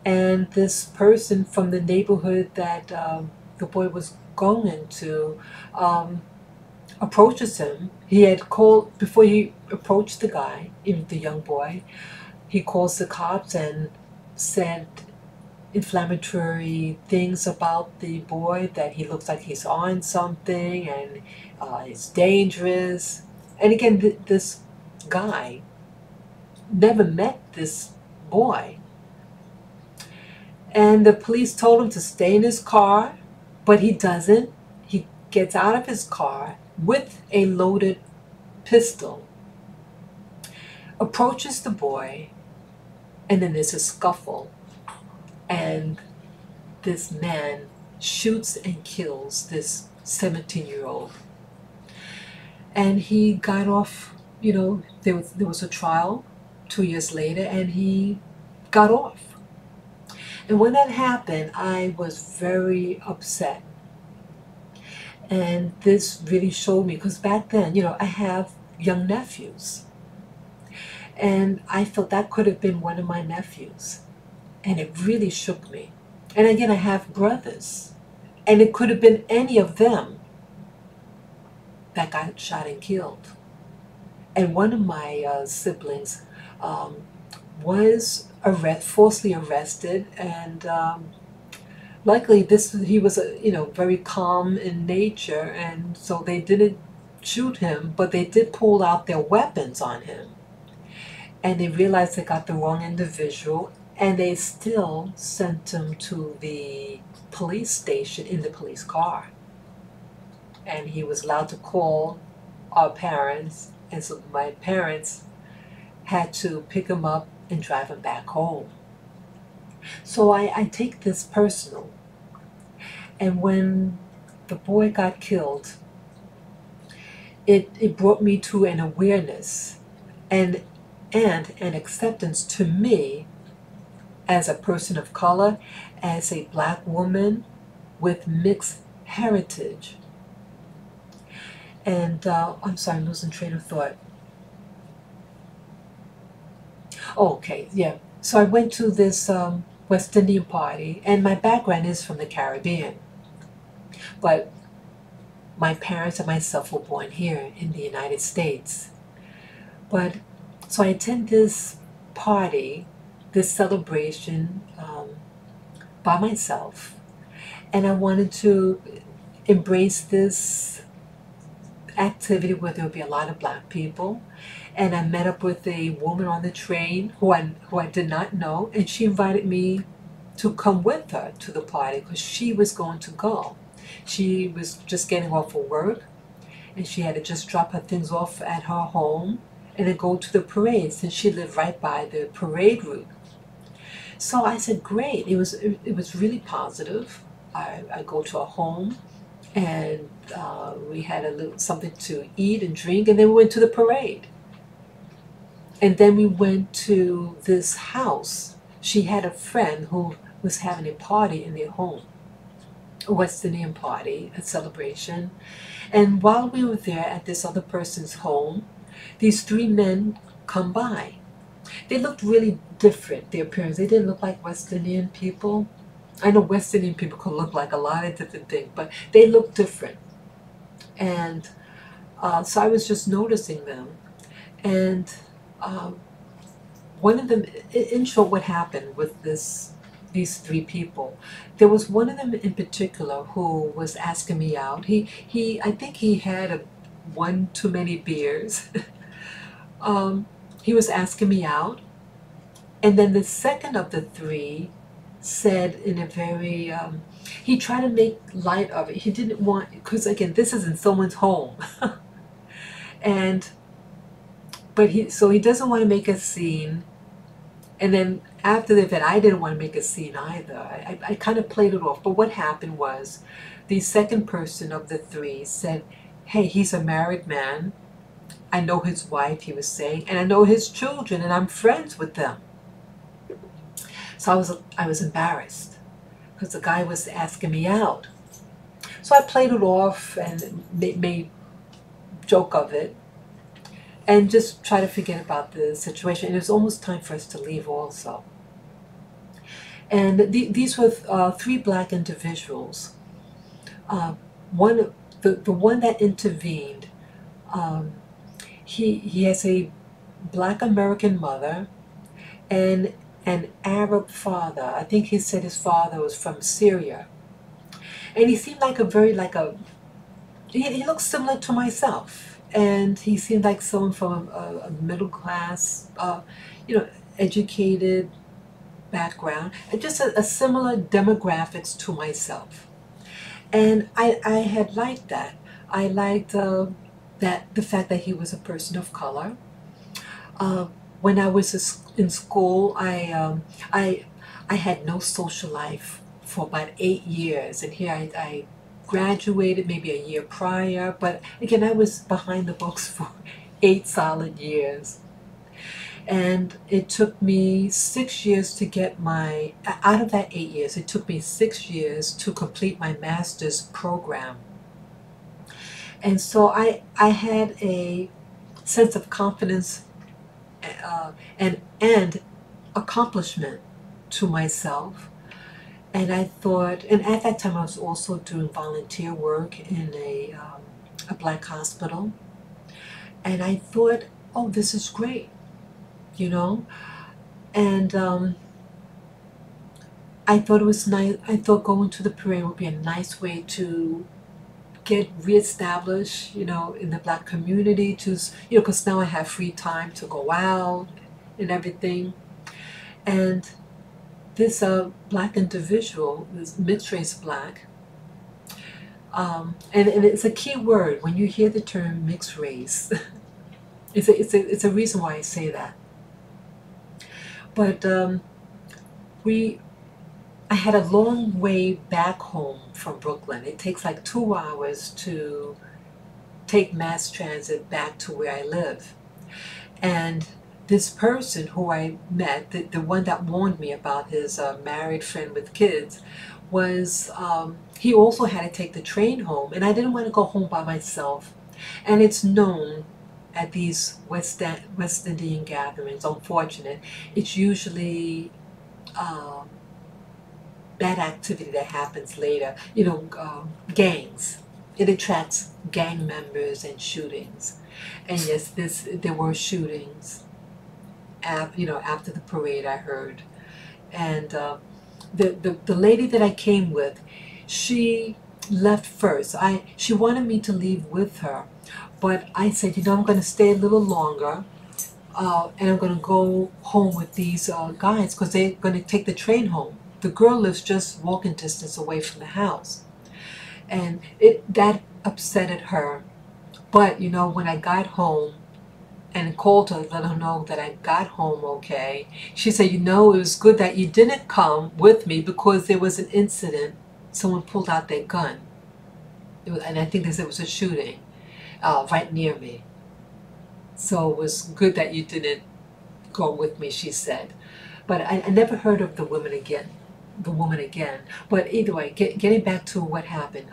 and this person from the neighborhood that the boy was going into approaches him. He had called, before he approached the guy, even the young boy, he calls the cops and said inflammatory things about the boy, that he looks like he's on something and it's dangerous. And again, this guy never met this boy. And the police told him to stay in his car, but he doesn't. He gets out of his car with a loaded pistol, approaches the boy, and then there's a scuffle. And this man shoots and kills this 17-year-old. And he got off, you know, there was a trial 2 years later, and he got off. And when that happened, I was very upset. And this really showed me, because back then, you know, I have young nephews. And I felt that could have been one of my nephews. And it really shook me. And again, I have brothers. And it could have been any of them that got shot and killed. And one of my siblings was falsely arrested, and luckily he was very calm in nature, and so they didn't shoot him, but they did pull out their weapons on him. And they realized they got the wrong individual, and they still sent him to the police station in the police car. And he was allowed to call our parents, and so my parents had to pick him up and drive him back home. So I take this personal. And when the boy got killed, it brought me to an awareness. And and an acceptance to me as a person of color, as a black woman with mixed heritage. And I'm sorry, I'm losing train of thought. Oh, okay, yeah. So I went to this West Indian party, and my background is from the Caribbean. But my parents and myself were born here in the United States. But so I attend this party, this celebration by myself, and I wanted to embrace this activity where there would be a lot of black people. And I met up with a woman on the train who I did not know, and she invited me to come with her to the party because she was going to go. She was just getting off of work, and she had to just drop her things off at her home and then go to the parade since she lived right by the parade route. So I said, great. It was really positive. I go to her home, and we had a little something to eat and drink, and then we went to the parade. And then we went to this house. She had a friend who was having a party in their home, a West Indian party, a celebration. And while we were there at this other person's home, these three men come by. They looked really different, their appearance. They didn't look like West Indian people. I know West Indian people can look like a lot of different things, but they looked different. And so I was just noticing them. And one of them, in short, what happened with these three people, there was one of them in particular who was asking me out. I think he had one too many beers. He was asking me out, and then the second of the three said in a very, he tried to make light of it. He didn't want, because again, this is in someone's home, and but he doesn't want to make a scene. And then after the event, I didn't want to make a scene either. I kind of played it off. But what happened was the second person of the three said, hey, he's a married man. I know his wife, he was saying, and I know his children, and I'm friends with them. So I was embarrassed because the guy was asking me out. So I played it off and made joke of it, and just try to forget about the situation. It was almost time for us to leave also. And these were three black individuals. The one that intervened, he has a black American mother and an Arab father. I think he said his father was from Syria. And he seemed like he looks similar to myself. And he seemed like someone from a middle class, educated background, and just a similar demographics to myself. And I had liked that. I liked that the fact that he was a person of color. When I was in school, I had no social life for about 8 years, and here I graduated maybe a year prior, but again, I was behind the books for 8 solid years. And it took me 6 years to get out of that 8 years, it took me 6 years to complete my master's program. And so I had a sense of confidence and accomplishment to myself. And I thought, and at that time I was also doing volunteer work in a black hospital. And I thought, oh, this is great, And I thought it was nice. I thought going to the parade would be a nice way to get reestablished, in the black community, because now I have free time to go out and everything. And this black individual, this mixed race black, and it's a key word when you hear the term mixed race. it's a reason why I say that. But I had a long way back home from Brooklyn. It takes like 2 hours to take mass transit back to where I live. And this person who I met, the one that warned me about his married friend with kids, was he also had to take the train home, and I didn't want to go home by myself. And it's known at these West Indian gatherings, unfortunate, it's usually bad activity that happens later. Gangs. It attracts gang members and shootings. And yes, there were shootings. After the parade, I heard. And the lady that I came with, she left first. She wanted me to leave with her, but I said, I'm going to stay a little longer, and I'm going to go home with these guys because they're going to take the train home. The girl lives just walking distance away from the house, and that upsetted her. But when I got home and called her, let her know that I got home okay, she said, it was good that you didn't come with me because there was an incident. Someone pulled out their gun, and I think there was a shooting right near me. So it was good that you didn't go with me, she said. But I never heard of the woman again. But either way, getting back to what happened,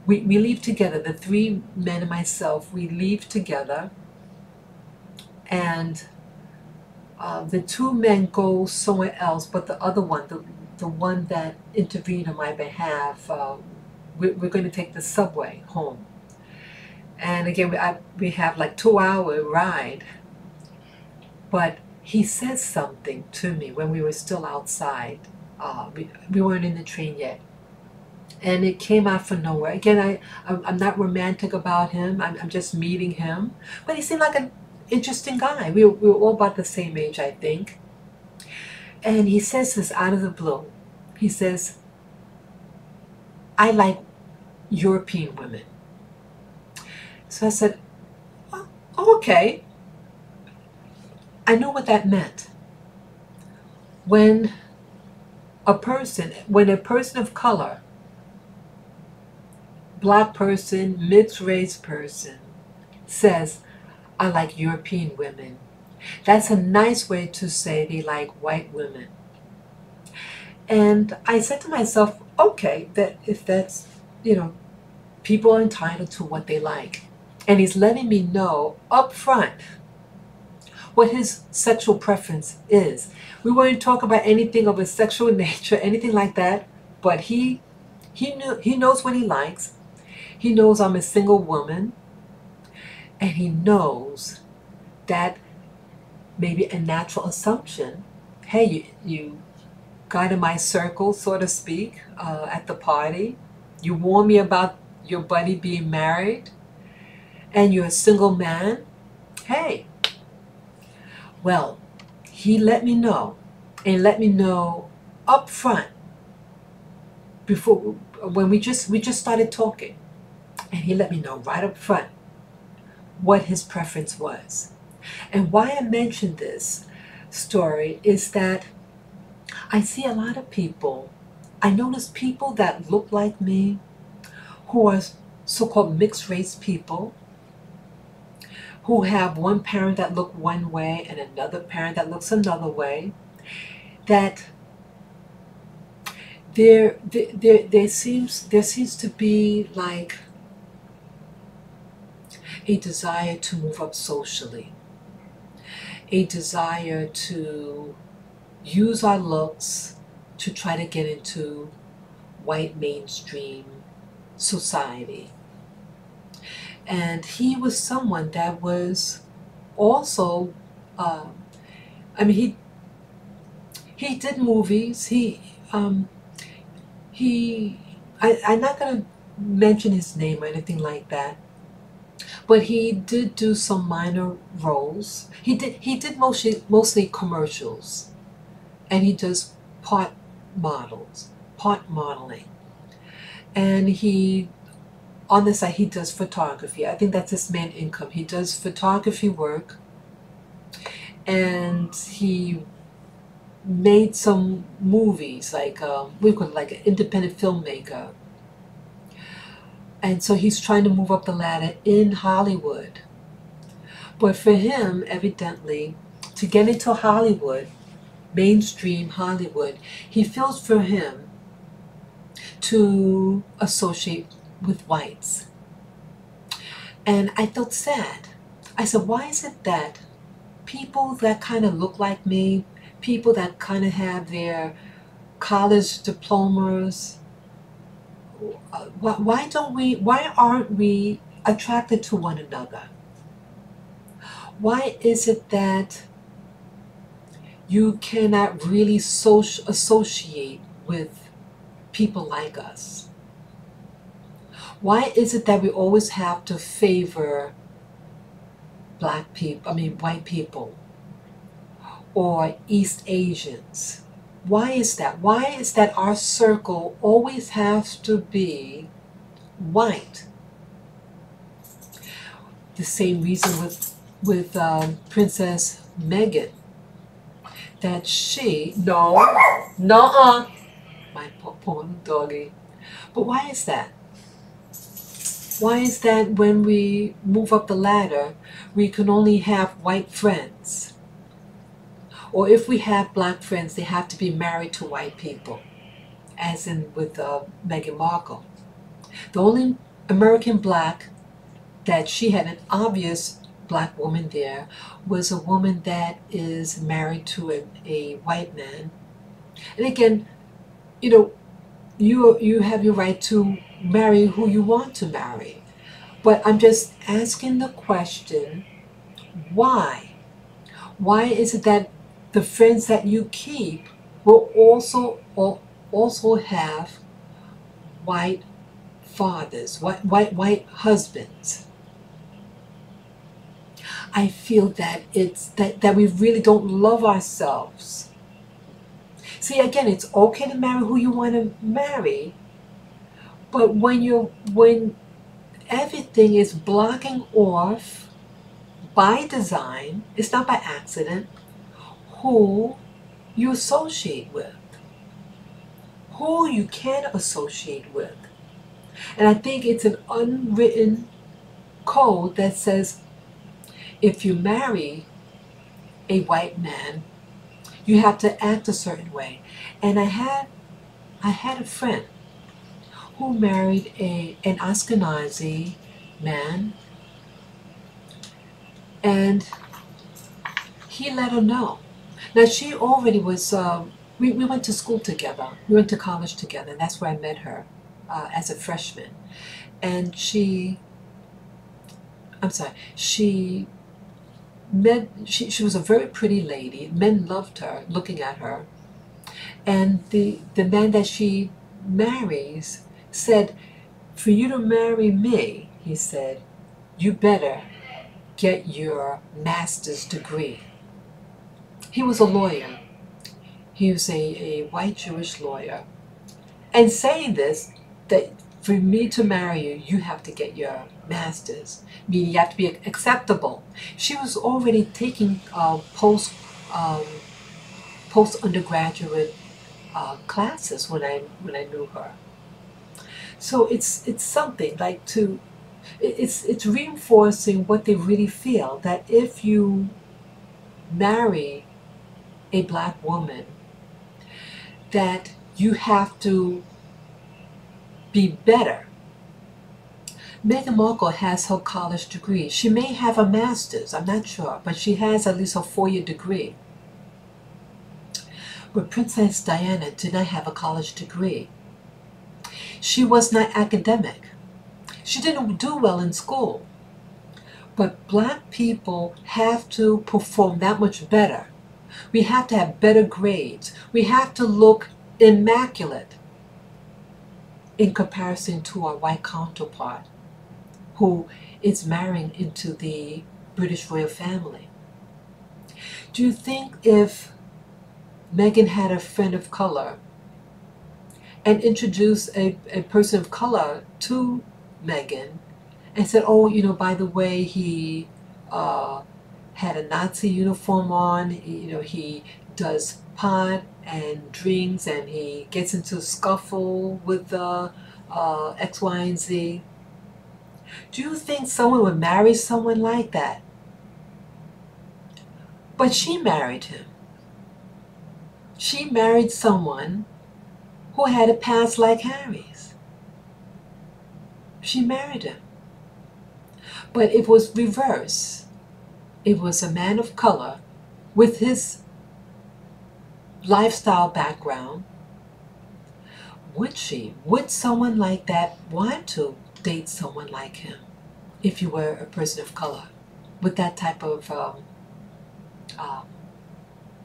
we leave together. The three men and myself, we leave together, and the two men go somewhere else. But the other one, the one that intervened on my behalf, we're going to take the subway home. And again, we have like 2-hour ride. But he says something to me when we were still outside. We weren't in the train yet. And it came out from nowhere. Again, I'm not romantic about him. I'm just meeting him. But he seemed like an interesting guy. We were all about the same age, I think. And he says this out of the blue. He says, I like European women. So I said, oh, okay. I knew what that meant. When a person of color, black person, mixed race person, says, I like European women, that's a nice way to say they like white women. And I said to myself, okay, that if that's, people are entitled to what they like. And he's letting me know up front what his sexual preference is. We weren't talking about anything of a sexual nature, anything like that, but he knows what he likes. He knows I'm a single woman, and he knows that maybe a natural assumption, hey, you got in my circle, so to speak, at the party. You warned me about your buddy being married, and you're a single man. Hey. Well, he let me know, and let me know up front before, when we just started talking, and he let me know right up front what his preference was. And why I mentioned this story is that I see a lot of people, I notice people that look like me, who are so-called mixed race people, who have one parent that looks one way and another parent that looks another way, that there seems to be like a desire to move up socially, a desire to use our looks to try to get into white mainstream society. And he was someone that was also, he did movies. I'm not going to mention his name or anything like that, but he did do some minor roles. He did mostly commercials, and he does part modeling, and on the side, he does photography. I think that's his main income. He does photography work, and he made some movies, like we call it like an independent filmmaker. And so he's trying to move up the ladder in Hollywood. But for him, evidently, to get into Hollywood, mainstream Hollywood, he feels for him to associate with whites. And I felt sad. I said, why is it that people that kind of look like me, people that kind of have their college diplomas, why aren't we attracted to one another? Why is it that you cannot really associate with people like us? Why is it that we always have to favor white people or East Asians? Why is that? Why is that our circle always has to be white? The same reason with Princess Meghan, that she, no, my poor doggy. But why is that? Why is that when we move up the ladder, we can only have white friends? Or if we have black friends, they have to be married to white people, as in with Meghan Markle. The only American black that she had, an obvious black woman there, was a woman that is married to a white man. And again, you have your right to marry who you want to marry. But I'm just asking the question, why? Why is it that the friends that you keep will also have white fathers, white husbands? I feel that it's that we really don't love ourselves. See, again, it's okay to marry who you want to marry, but when everything is blocking off by design, it's not by accident, who you associate with, who you can associate with. And I think it's an unwritten code that says if you marry a white man, you have to act a certain way. And I had a friend who married an Ashkenazi man, and he let her know. Now she already was, we went to school together, we went to college together, and that's where I met her as a freshman. And she was a very pretty lady. Men loved her, looking at her. And the man that she marries said, for you to marry me, he said, you better get your master's degree. He was a lawyer. He was a white Jewish lawyer. And saying this, that for me to marry you, you have to get your master's, meaning you have to be acceptable. She was already taking post-undergraduate classes when I knew her. So it's something like it's reinforcing what they really feel, that if you marry a black woman, that you have to be better. Meghan Markle has her college degree. She may have a master's, I'm not sure, but she has at least a 4-year degree. But Princess Diana did not have a college degree. She was not academic. She didn't do well in school. But black people have to perform that much better. We have to have better grades. We have to look immaculate in comparison to our white counterpart who is marrying into the British royal family. Do you think if Meghan had a friend of color and introduced a person of color to Meghan and said, oh, by the way, he had a Nazi uniform on, he does pot and drinks, and he gets into a scuffle with X, Y, and Z. Do you think someone would marry someone like that? But she married him. She married someone who had a past like Harry's. She married him. But it was reverse. It was a man of color with his lifestyle background. Would someone like that want to date someone like him if you were a person of color with that type of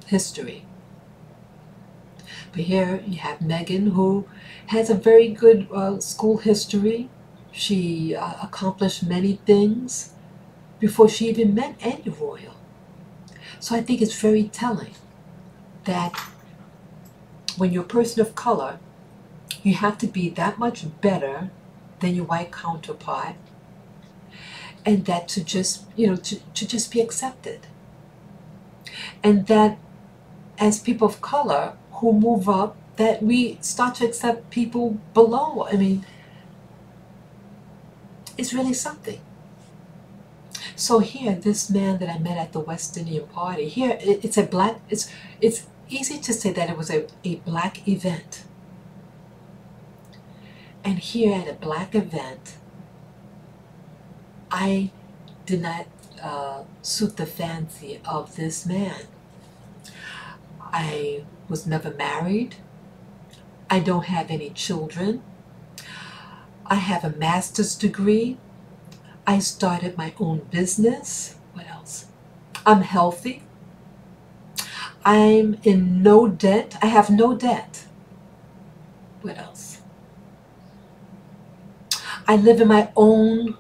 history? But here you have Meghan, who has a very good school history. She accomplished many things before she even met any royal. So I think it's very telling that when you're a person of color, you have to be that much better than your white counterpart, and that to just, to just be accepted. And that as people of color who move up, that we start to accept people below. I mean, it's really something. So here, this man that I met at the West Indian party, here it's a black, it's easy to say that it was a black event. And here at a black event, I did not suit the fancy of this man. I was never married. I don't have any children. I have a master's degree. I started my own business. What else? I'm healthy. I'm in no debt. I have no debt. What else? I live in my own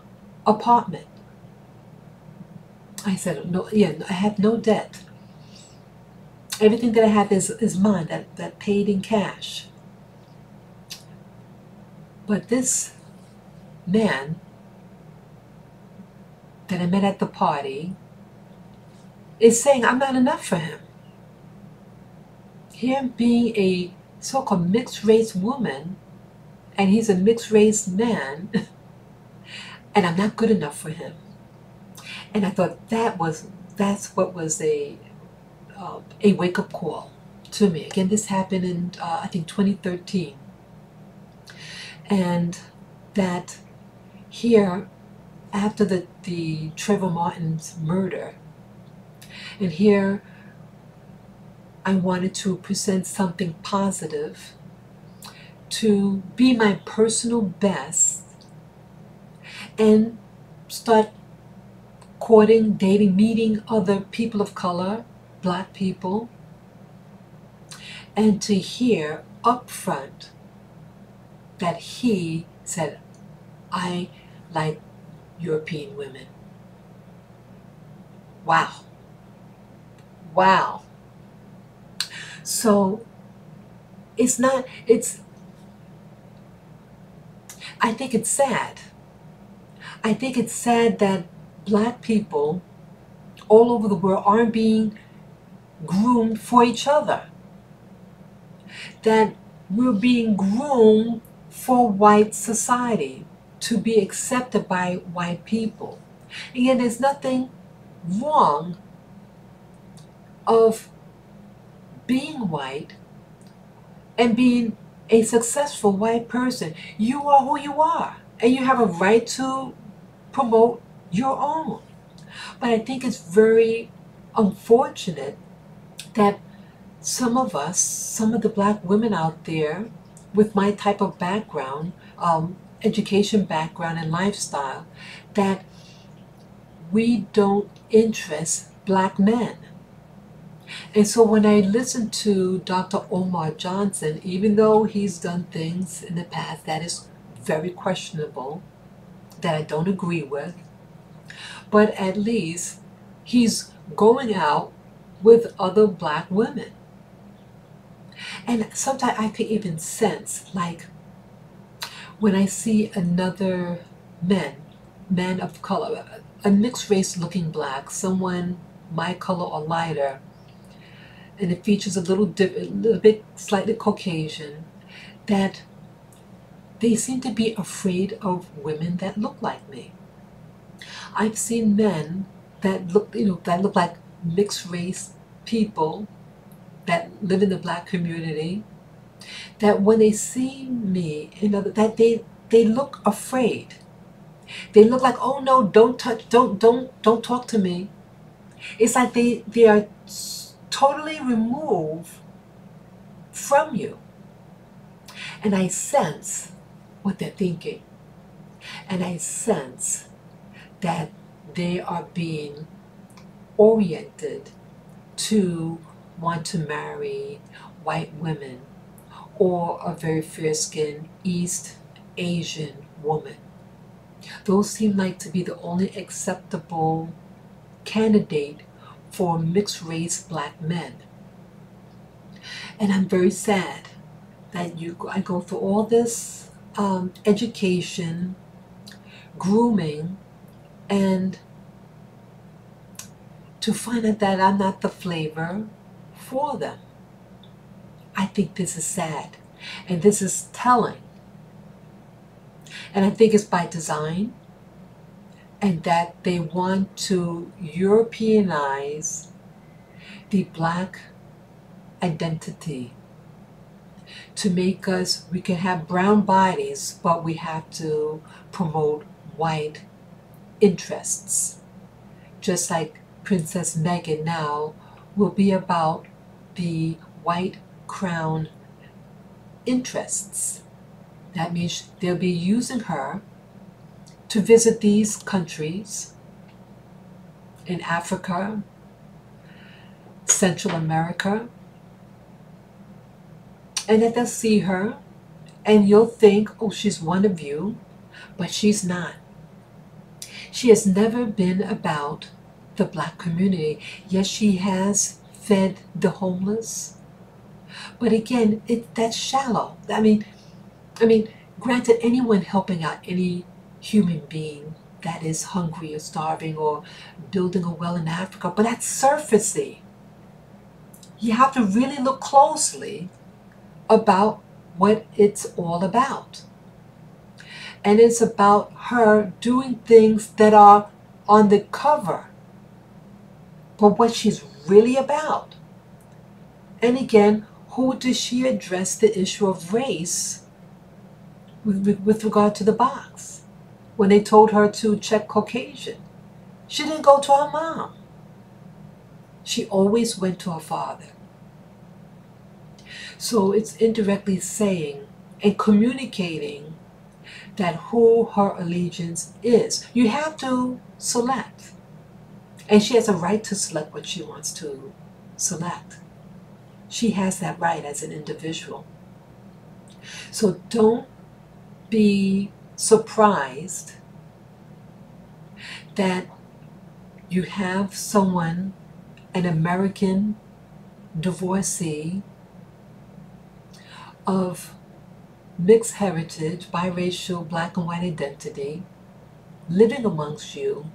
apartment. I said, no, yeah, I have no debt. Everything that I have is mine, that paid in cash. But this man that I met at the party is saying I'm not enough for him. Him being a so-called mixed-race woman, and he's a mixed-race man, and I'm not good enough for him. And I thought that's what was a wake-up call to me. Again, this happened in I think 2013, and that here after the Trayvon Martin's murder, and here I wanted to present something positive, to be my personal best, and start courting, dating, meeting other people of color, black people, and to hear up front that he said, I like European women. Wow. Wow. So I think it's sad. I think it's sad that black people all over the world aren't being groomed for each other. That we're being groomed for white society, to be accepted by white people. Again, there's nothing wrong of being white and being a successful white person. You are who you are, and you have a right to promote your own. But I think it's very unfortunate that some of us, some of the black women out there with my type of background, education background and lifestyle, that we don't interest black men. And so when I listen to Dr. Omar Johnson, even though he's done things in the past that is very questionable, that I don't agree with, but at least he's going out with other black women. And sometimes I can even sense, like, when I see another man of color, a mixed race looking black, someone my color or lighter, and it features a little bit slightly Caucasian, that they seem to be afraid of women that look like me. I've seen men that look like mixed race people that live in the black community, that when they see me, that they look afraid. They look like, oh no, don't touch, don't talk to me. It's like they are totally removed from you. And I sense what they're thinking. And I sense that they are being oriented to want to marry white women or a very fair-skinned East Asian woman. Those seem like to be the only acceptable candidate for mixed-race black men. And I'm very sad that I go through all this education, grooming, and to find out that I'm not the flavor for them. I think this is sad, and this is telling. And I think it's by design, and that they want to Europeanize the black identity to make us, we can have brown bodies, but we have to promote white interests. Just like Princess Meghan now will be about the white crown interests. That means they'll be using her to visit these countries in Africa, Central America, and that they'll see her and you'll think, oh, she's one of you, but she's not. She has never been about the black community. Yes, she has fed the homeless, but again, that's shallow. I mean, granted, anyone helping out any human being that is hungry or starving or building a well in Africa, but that's surfacey. You have to really look closely about what it's all about. And it's about her doing things that are on the cover, but what she's really about. And again, who does she address the issue of race with regard to the box? When they told her to check Caucasian, she didn't go to her mom. She always went to her father. So it's indirectly saying and communicating that who her allegiance is. You have to select. And she has a right to select what she wants to select. She has that right as an individual. So don't be surprised that you have someone, an American divorcee of mixed heritage, biracial, black and white identity, living amongst you,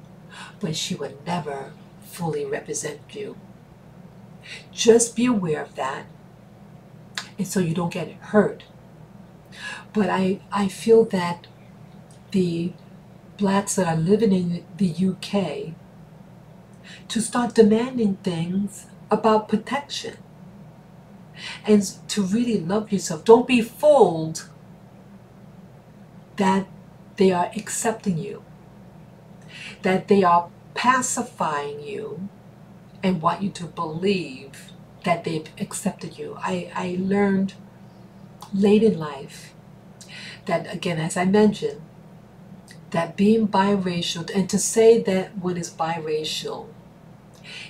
but she would never fully represent you. Just be aware of that, and so you don't get hurt. But I feel that the blacks that are living in the UK to start demanding things about protection and to really love yourself. Don't be fooled that they are accepting you, that they are pacifying you and want you to believe that they've accepted you. I learned late in life that, again, as I mentioned, that being biracial, and to say that one is biracial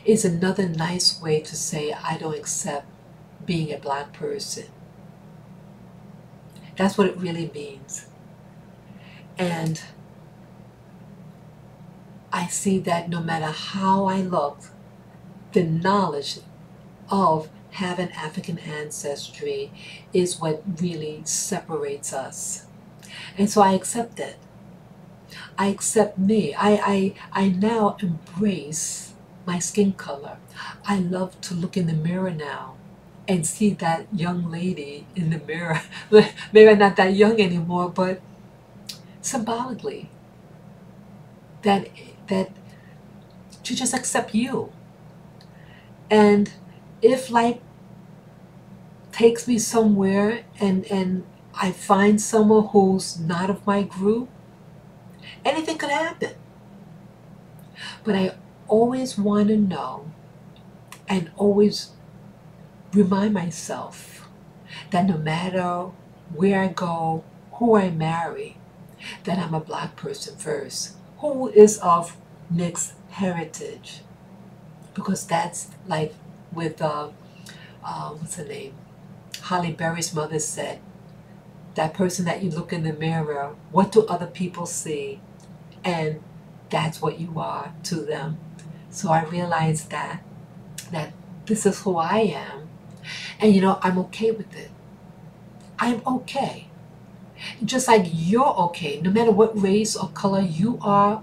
is another nice way to say I don't accept being a black person. That's what it really means. And I see that no matter how I look, the knowledge of having African ancestry is what really separates us. And so I accept it. I accept me. I now embrace my skin color. I love to look in the mirror now and see that young lady in the mirror. Maybe I'm not that young anymore, but symbolically, that to just accept you. And if life takes me somewhere and I find someone who's not of my group, anything could happen. But I always want to know and always remind myself that no matter where I go, who I marry, that I'm a black person first, who is of mixed heritage. Because that's like with, what's her name? Holly Berry's mother said, that person that you look in the mirror, what do other people see? And that's what you are to them. So I realized that this is who I am. And I'm okay with it. I'm okay. Just like you're okay, no matter what race or color you are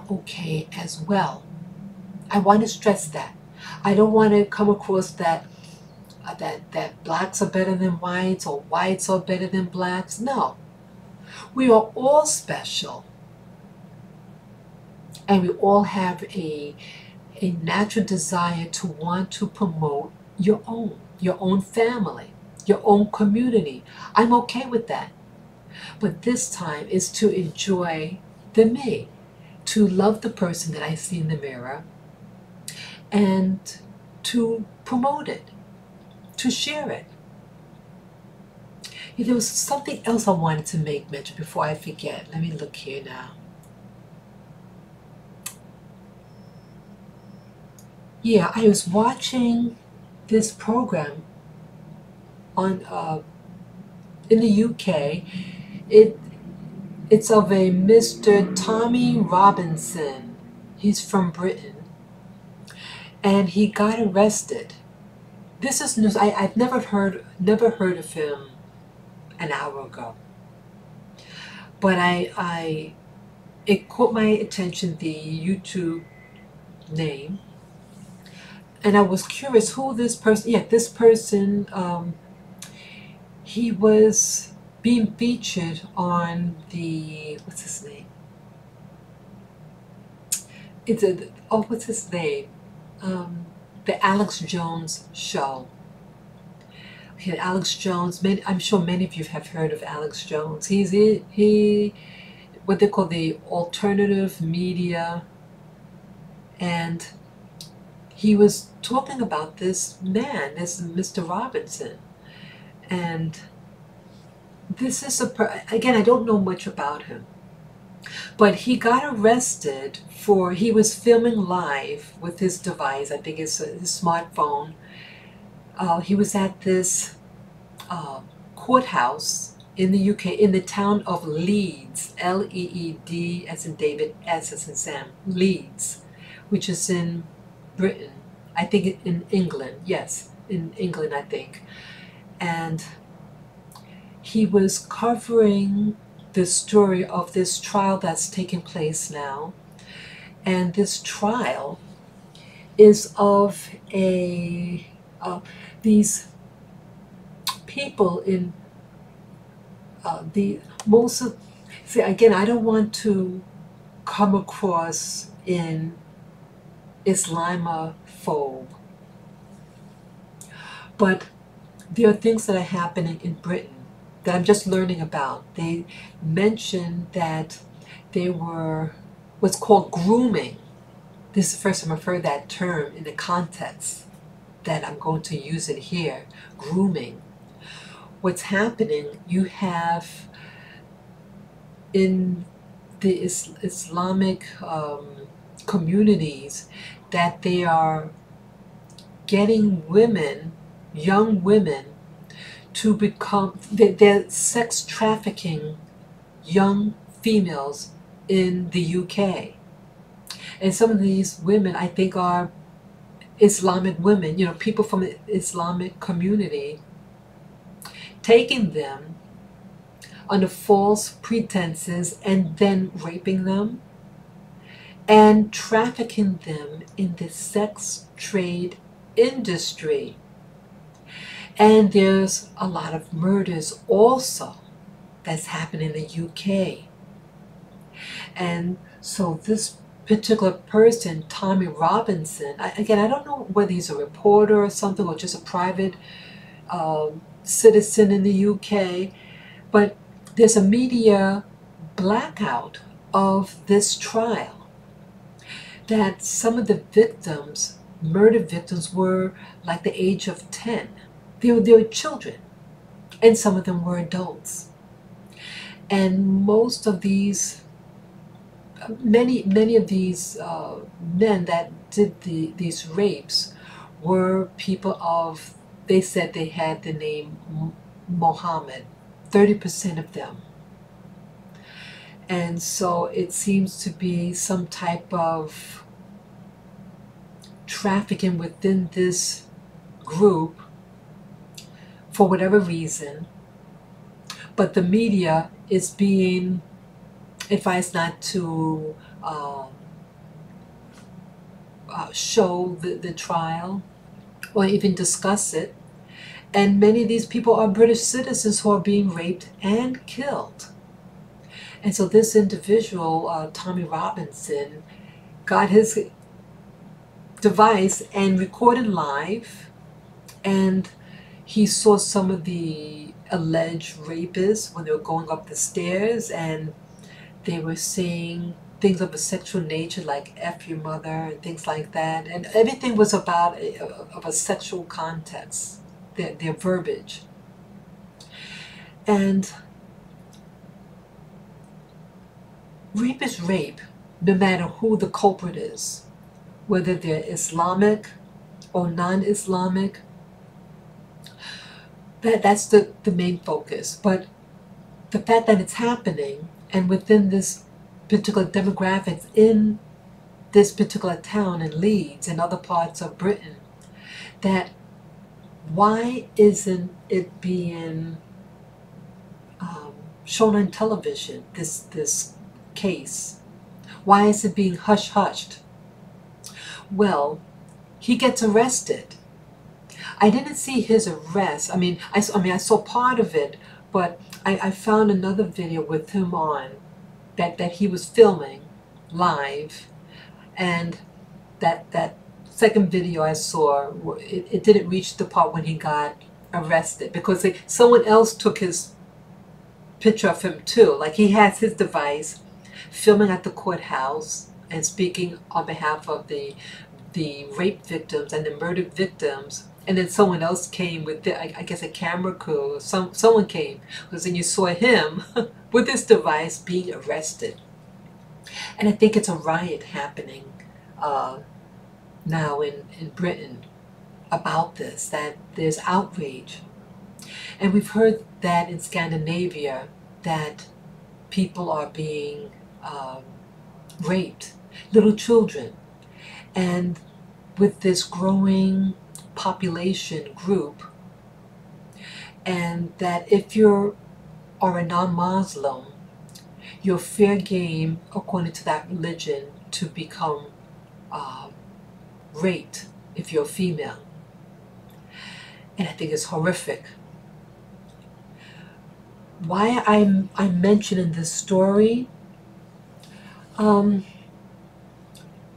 okay as well. I want to stress that. I don't want to come across that blacks are better than whites or whites are better than blacks. No. We are all special. And we all have a natural desire to want to promote your own family, your own community. I'm okay with that. But this time is to enjoy the me, to love the person that I see in the mirror, and to promote it, to share it. There was something else I wanted to make mention before I forget. Let me look here now. Yeah, I was watching this program on in the UK. It's of a Mr. Tommy Robinson. He's from Britain, and he got arrested. This is news. I've never heard of him an hour ago, but it caught my attention, the YouTube name. And I was curious who this person, this person, he was being featured on the, what's his name? What's his name? The Alex Jones show. Okay, Alex Jones, I'm sure many of you have heard of Alex Jones. He what they call the alternative media, and he was talking about this man, this Mr. Robinson. And this is again, I don't know much about him, but he got arrested he was filming live with his device, I think it's his smartphone. He was at this courthouse in the UK, in the town of Leeds, L-E-E-D as in David, S as in Sam, Leeds, which is in Britain, I think in England, yes, in England, I think. And he was covering the story of this trial that's taking place now. And this trial is of these people in see, again, I don't want to come across in Islamophobe, but there are things that are happening in Britain that I'm just learning about. They mentioned that they were what's called grooming. This is the first time I've heard that term in the context that I'm going to use it here, grooming. What's happening, you have in the Islamic communities that they are getting women, young women, to become, they're sex trafficking young females in the UK. And some of these women, I think, are Islamic women, people from the Islamic community, taking them under false pretenses and then raping them and trafficking them in the sex trade industry. And there's a lot of murders also that's happening in the UK. And so this particular person, Tommy Robinson, again, I don't know whether he's a reporter or something or just a private citizen in the UK, but there's a media blackout of this trial, that some of the victims, murder victims, were like the age of 10. They were children, and some of them were adults. And most of these, many of these men that did these rapes were people of, they said they had the name Mohammed, 30% of them. And so it seems to be some type of trafficking within this group for whatever reason. But the media is being advised not to show the trial or even discuss it. And many of these people are British citizens who are being raped and killed. And so this individual, Tommy Robinson, got his device and recorded live, and he saw some of the alleged rapists when they were going up the stairs, and they were saying things of a sexual nature like F your mother and things like that, and everything was about of a sexual context, their verbiage. And rape is rape, no matter who the culprit is, whether they're Islamic or non-Islamic. That's the main focus. But the fact that it's happening, and within this particular demographics in this particular town in Leeds and other parts of Britain, that why isn't it being shown on television, this case? Why is it being hush-hushed? Well, he gets arrested. I didn't see his arrest. I mean, I saw part of it, but I found another video with him on that he was filming live, and that second video I saw, it didn't reach the part when he got arrested, because someone else took his picture of him too. Like, he has his device filming at the courthouse and speaking on behalf of the rape victims and the murdered victims. And then someone else came with, I guess, a camera crew. Someone came, because then you saw him with his device being arrested. And I think it's a riot happening now in Britain about this, that there's outrage. And we've heard that in Scandinavia, that people are being raped, little children. And with this growing population group, and that if you are a non-Muslim, you're fair game, according to that religion, to become raped if you're a female. And I think it's horrific. Why I'm mentioning this story,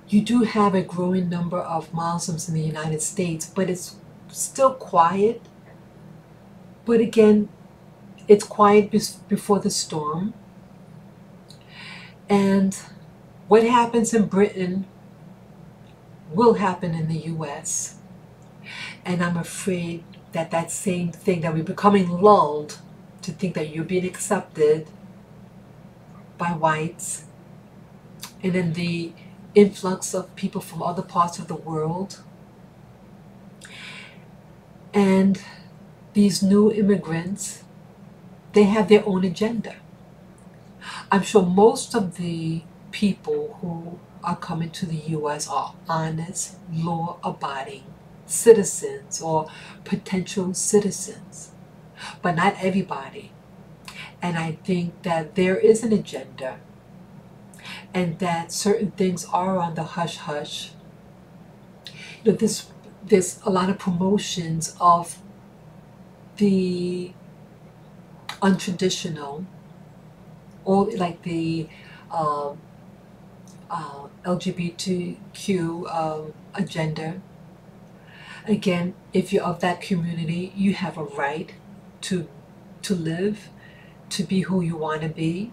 you do have a growing number of Muslims in the United States, but it's still quiet. But again, it's quiet before the storm. And what happens in Britain will happen in the US. And I'm afraid that that same thing, that we're becoming lulled to think that you're being accepted by whites, and then the influx of people from other parts of the world, and these new immigrants, they have their own agenda. I'm sure most of the people who are coming to the US are honest, law-abiding citizens or potential citizens, but not everybody. And I think that there is an agenda, and that certain things are on the hush-hush. You know, there's a lot of promotions of the untraditional, or like the LGBTQ agenda. Again, if you're of that community, you have a right to live, to be who you want to be,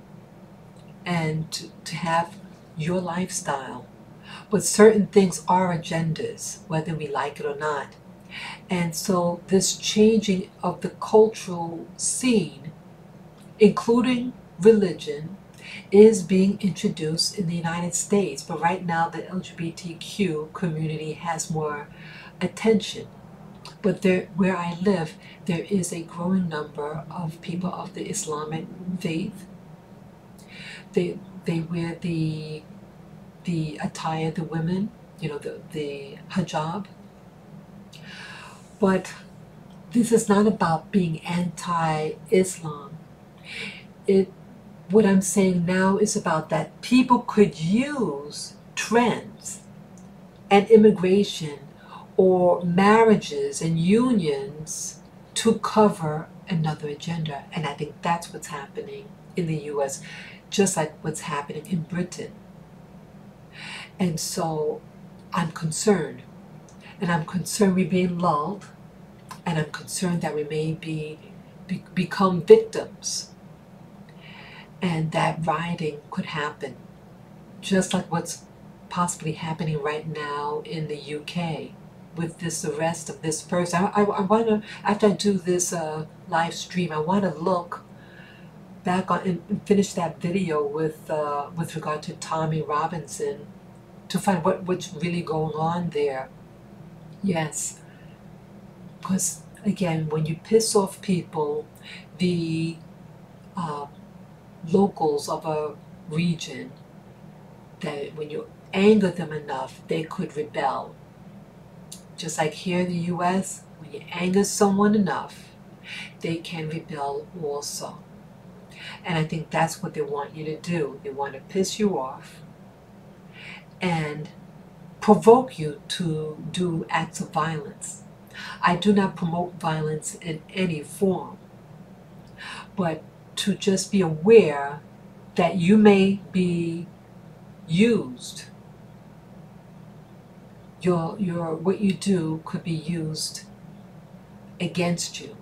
and to have your lifestyle. But certain things are agendas, whether we like it or not. And so this changing of the cultural scene, including religion, is being introduced in the United States. But right now the LGBTQ community has more attention. But there, where I live, there is a growing number of people of the Islamic faith. They wear the attire, the women, the hijab. But this is not about being anti-Islam. What I'm saying now is about that people could use trends and immigration or marriages and unions to cover another agenda. And I think that's what's happening in the US, just like what's happening in Britain. And so I'm concerned. And I'm concerned we're being lulled. And I'm concerned that we may become victims. And that rioting could happen, just like what's possibly happening right now in the UK with this arrest of this person. I want to, after I do this live stream, I want to look back on and finish that video with regard to Tommy Robinson to find what's really going on there. Yes, because again, when you piss off people, the locals of a region, that when you anger them enough, they could rebel. Just like here in the US, when you anger someone enough, they can rebel also. And I think that's what they want you to do. They want to piss you off and provoke you to do acts of violence. I do not promote violence in any form, but to just be aware that you may be used. What you do could be used against you.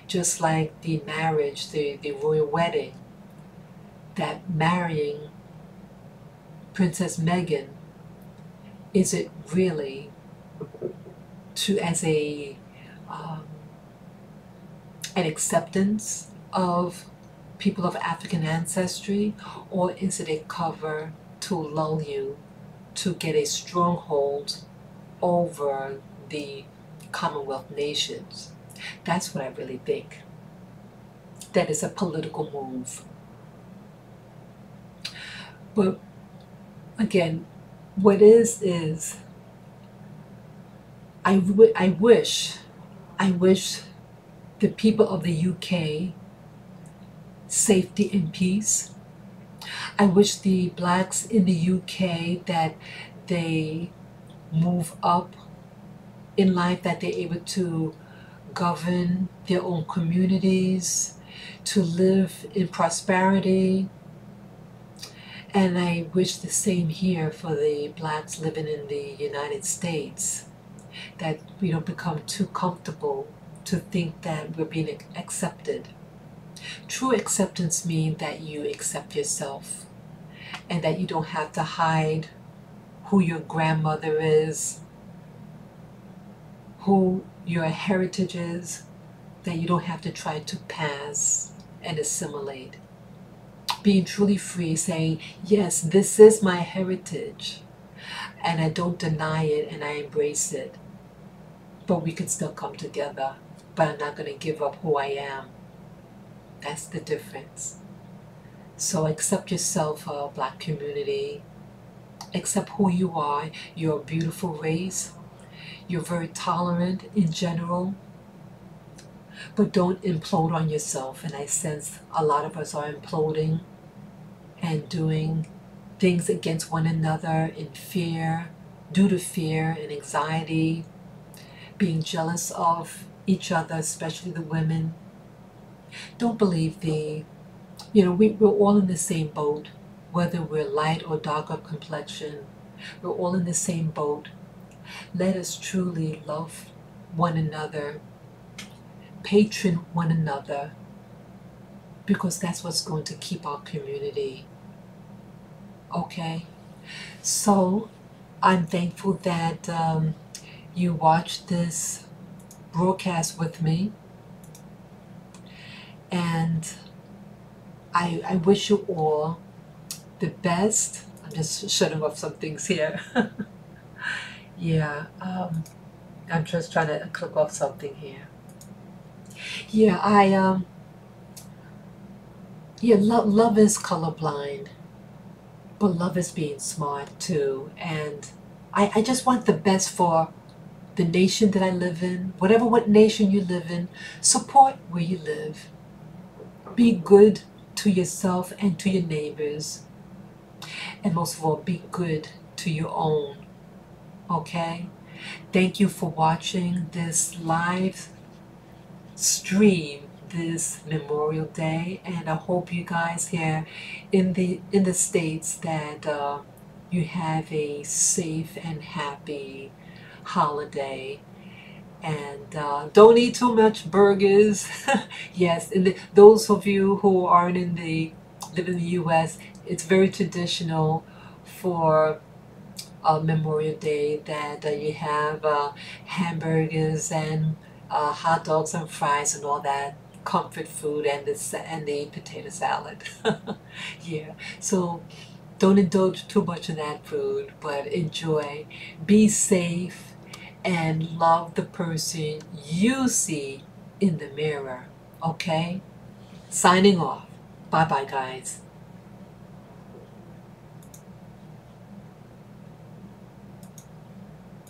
Just like the marriage, the royal wedding, that marrying Princess Meghan, is it really as an acceptance of people of African ancestry, or is it a cover to lull you to get a stronghold over the Commonwealth nations? That's what I really think. That is a political move. But again, what is I wish the people of the UK safety and peace. I wish the blacks in the UK that they move up in life, that they're able to govern their own communities, to live in prosperity. And I wish the same here for the blacks living in the United States, that we don't become too comfortable to think that we're being accepted. True acceptance means that you accept yourself and that you don't have to hide who your grandmother is, who your heritage is, that you don't have to try to pass and assimilate. Being truly free, saying, yes, this is my heritage, and I don't deny it and I embrace it, but we can still come together, but I'm not going to give up who I am. That's the difference. So accept yourself, black community. Accept who you are. You're a beautiful race. You're very tolerant in general. But don't implode on yourself. And I sense a lot of us are imploding and doing things against one another in fear, due to fear and anxiety, being jealous of each other, especially the women. Don't believe we're all in the same boat, whether we're light or darker complexion, we're all in the same boat. Let us truly love one another, patron one another, because that's what's going to keep our community. Okay? So, I'm thankful that you watched this broadcast with me, and I wish you all the best. I'm just shutting off some things here. Yeah, I'm just trying to click off something here. Yeah, love is colorblind, but love is being smart too. And I just want the best for the nation that I live in. Whatever what nation you live in, support where you live. Be good to yourself and to your neighbors. And most of all, be good to your own. Okay? Thank you for watching this live stream this Memorial Day, and I hope you guys here in the States that you have a safe and happy holiday, and don't eat too much burgers. Yes, and those of you who aren't live in the U.S., it's very traditional for Memorial Day that you have hamburgers and hot dogs and fries and all that comfort food, and the potato salad. Yeah, so don't indulge too much in that food, but enjoy, be safe, and love the person you see in the mirror. Okay, signing off. Bye bye, guys.